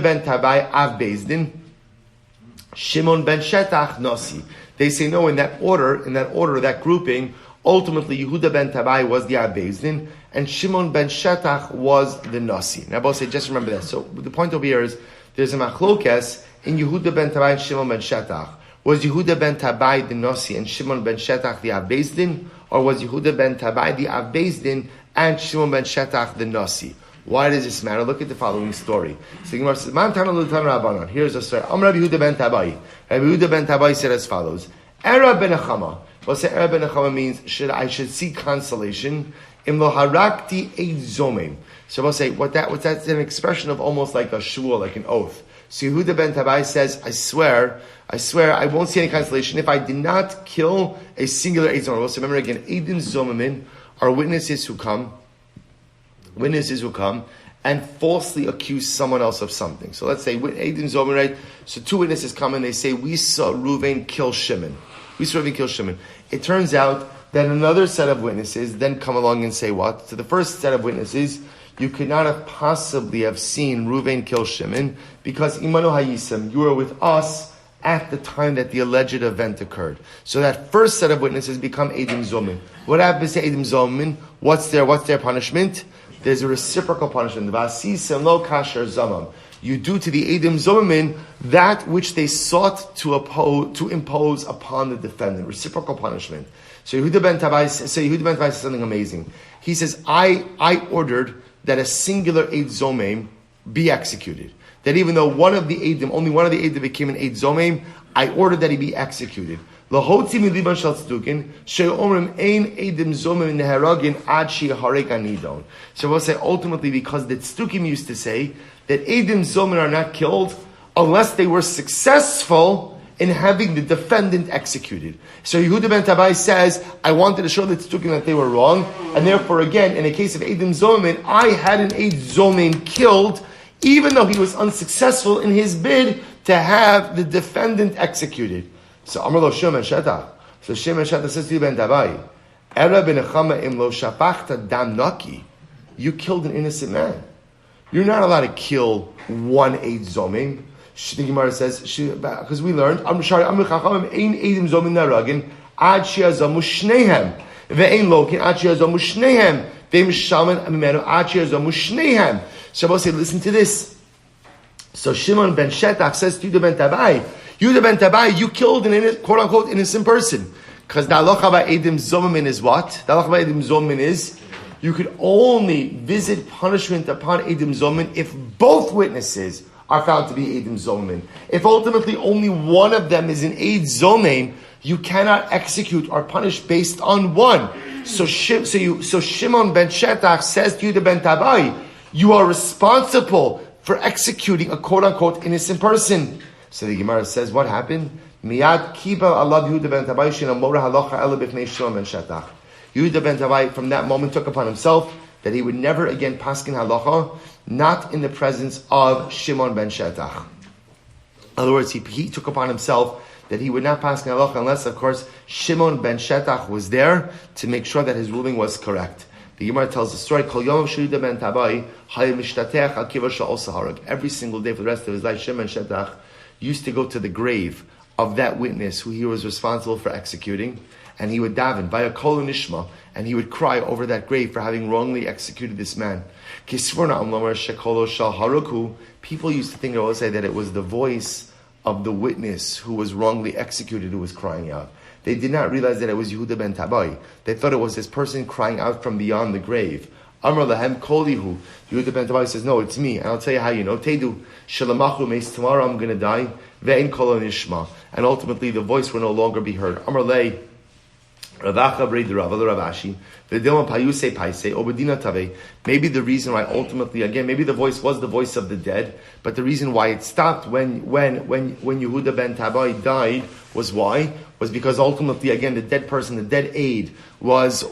ben Tabai Av Beis Din. Shimon ben Shetach Nasi. They say no, in that order, that grouping, ultimately Yehuda ben Tabai was the Av Beis Din, and Shimon ben Shetach was the Nasi. Now both say, just remember that. So the point over here is, there's a machlokes in Yehuda ben Tabai and Shimon ben Shetach. Was Yehuda ben Tabai the Nasi and Shimon ben Shetach the Av Beis Din? Or was Yehuda ben Tabai the Av Beis Din and Shimon ben Shetach the Nasi? Why does this matter? Look at the following story. So the Gemara says, here's a story. Rabbi Yehuda ben Tabai. Rabbi Yehuda ben Tabai said as follows. Era ben Achama. We'll say Era ben Achama means I should seek consolation. Im lo harakti eid zomim. So we'll say that's an expression of almost like a shul, like an oath. So Yehuda ben Tabai says, I swear, I won't see any consolation if I did not kill a singular eid zomim. So remember again, eidim zomim are witnesses who come and falsely accuse someone else of something. So let's say eidim zomim, right? So two witnesses come and they say, we saw Reuven kill Shimon. It turns out that another set of witnesses then come along and say what? To the first set of witnesses, you could not have possibly have seen Reuven kill Shimon because Imanu Hayisam, you were with us at the time that the alleged event occurred. So that first set of witnesses become Eidim Zomin. What happens to Eidim Zomin? What's their punishment? There's a reciprocal punishment. V'asisem lo kasher zamam. You do to the Eidim Zomin that which they sought to impose upon the defendant. Reciprocal punishment. So Yehuda ben Tabai says something amazing. He says, I ordered that a singular Eid Zomim be executed. That even though only one of the Eidim became an Eid Zomim, I ordered that he be executed. Lahotzi mi liban shel tzedukin, she'omrim ein Eidim Zomim neheragin ad she'harek anidon. So we'll say ultimately because the tzedukim used to say that Eidim Zomim are not killed unless they were successful in having the defendant executed. So Yehuda ben Tabai says, I wanted to show the tzedukim that they were wrong, and therefore again, in a case of Eidim Zomim, I had an Eid Zomim killed, even though he was unsuccessful in his bid to have the defendant executed. So Amar lo Shimon Shetach. So Shimon Shetach says to Ben Tabai, Era ben Echama im lo shapachta dam naki. You killed an innocent man. You're not allowed to kill one Eid Zomim. The Gemara says, because we learned, Am chachamim ein Eidim Zomim naragin ad she'azamu shnehem ve'ein lokin ad she'azamu shnehem ve'im shalman amimenu ad she'azamu shnehem. Shabbos said, listen to this. So Shimon ben Shetach says to Yehuda ben Tabai, you killed an quote unquote innocent person. Because the halacha about Eidim Zomim is what? The halacha about Eidim Zomim is you could only visit punishment upon Eidim Zomim if both witnesses are found to be Eidim Zomim. If ultimately only one of them is an Eid Zomim, you cannot execute or punish based on one. So Shimon ben Shetach says to Yehuda ben Tabai, you are responsible for executing a quote-unquote innocent person. So the Gemara says, what happened? Miyad kiba Allah Yehuda ben Tabai shenamora halacha ela b'fnei Shimon ben Shetach. Yehuda ben Tabai from that moment took upon himself that he would never again paskin halacha, not in the presence of Shimon ben Shetach. In other words, he took upon himself that he would not paskin halacha unless, of course, Shimon ben Shetach was there to make sure that his ruling was correct. The Gemara tells the story, Kol yom Yehuda ben Tabai hayim mishtatech al kiva she'ol saharag. Every single day for the rest of his life, Shimon ben Shetach used to go to the grave of that witness who he was responsible for executing, and he would daven by a kol nishma, and he would cry over that grave for having wrongly executed this man. People used to think, I will say, that it was the voice of the witness who was wrongly executed who was crying out. They did not realize that it was Yehuda ben Tabai. They thought it was this person crying out from beyond the grave. Amar lahem kolihu. Yehuda ben Tabai says, no, it's me. And I'll tell you how you know. Tedu shalamachu meis, tomorrow I'm going to die. Ve'in kol nishma. And ultimately the voice will no longer be heard. Amar lei. Maybe the reason why ultimately, again, maybe the voice was the voice of the dead, but the reason why it stopped when Yehuda ben Tabai died was why? Was because ultimately, again, the dead person, the dead aid was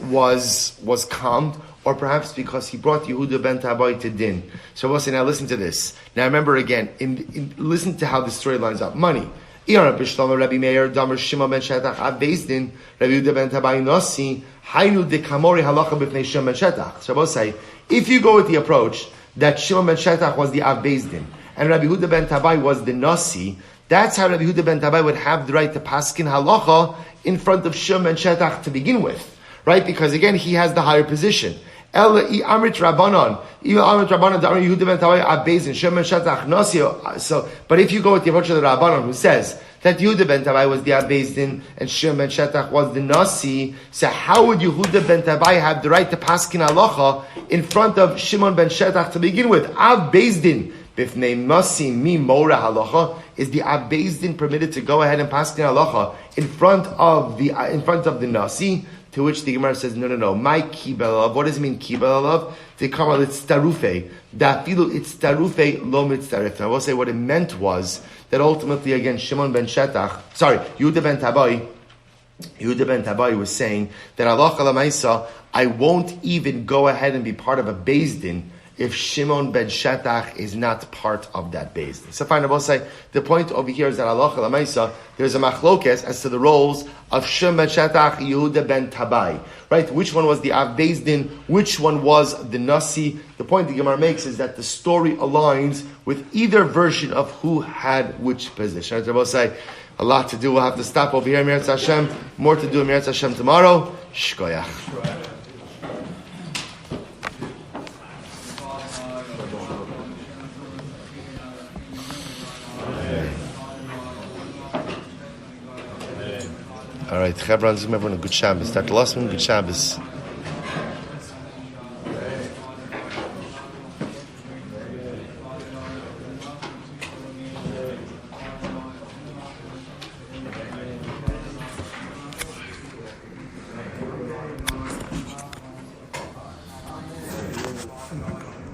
calmed, or perhaps because he brought Yehuda ben Tabai to din. So we'll say, now listen to this. Now remember again, listen to how the story lines up. Money. Rabbi Meir, Damar Shimon ben Shetach, Av Din, Rabbi Yehuda ben Tabai Nasi, Haynu de Kamori Halacha b'fnei Shimon ben Shetach. So we'll say, if you go with the approach that Shimon ben Shetach was the Av Din, and Rabbi Yehuda ben Tabai was the Nasi, That's how Rabbi Yehuda ben Tabai would have the right to paskin halacha in front of Shum and Shetach to begin with, right? Because again, he has the higher position. So, but if you go with the approach of the Rabbanon, who says that Yehuda ben Tabai was the Abezdin and Shimon ben Shetach was the Nasi, so how would Yehuda ben Tabai have the right to paskin halacha in front of Shimon ben Shetach to begin with? Abezdin b'fnei Nasi mi mora halacha. Is the Abezdin permitted to go ahead and paskin halacha in front of the Nasi? To which the Gemara says, no. My kibel alav. What does it mean kibel alav? They come out it's tarufe. Dafilu it's tarufe lo mitzaref. I will say what it meant was that ultimately again Shimon ben Shetach, Yehuda ben Tabai was saying that halacha l'maisa, I won't even go ahead and be part of a bezdin if Shimon ben Shetach is not part of that bezdin. So fine, I will say the point over here is that halacha l'maisa, there's a machlokes as to the roles of Shimon ben Shetach, Yehuda ben Tabai. Right? Which one was the Av Bezdin? Which one was the Nasi? The point the Gemara makes is that the story aligns with either version of who had which position. I will say a lot to do. We'll have to stop over here. Mirat Hashem. More to do. Mirat Hashem tomorrow. Shkoyach. All right, Chevron, everyone a good Shabbos. Dr. Lussman, good Shabbos.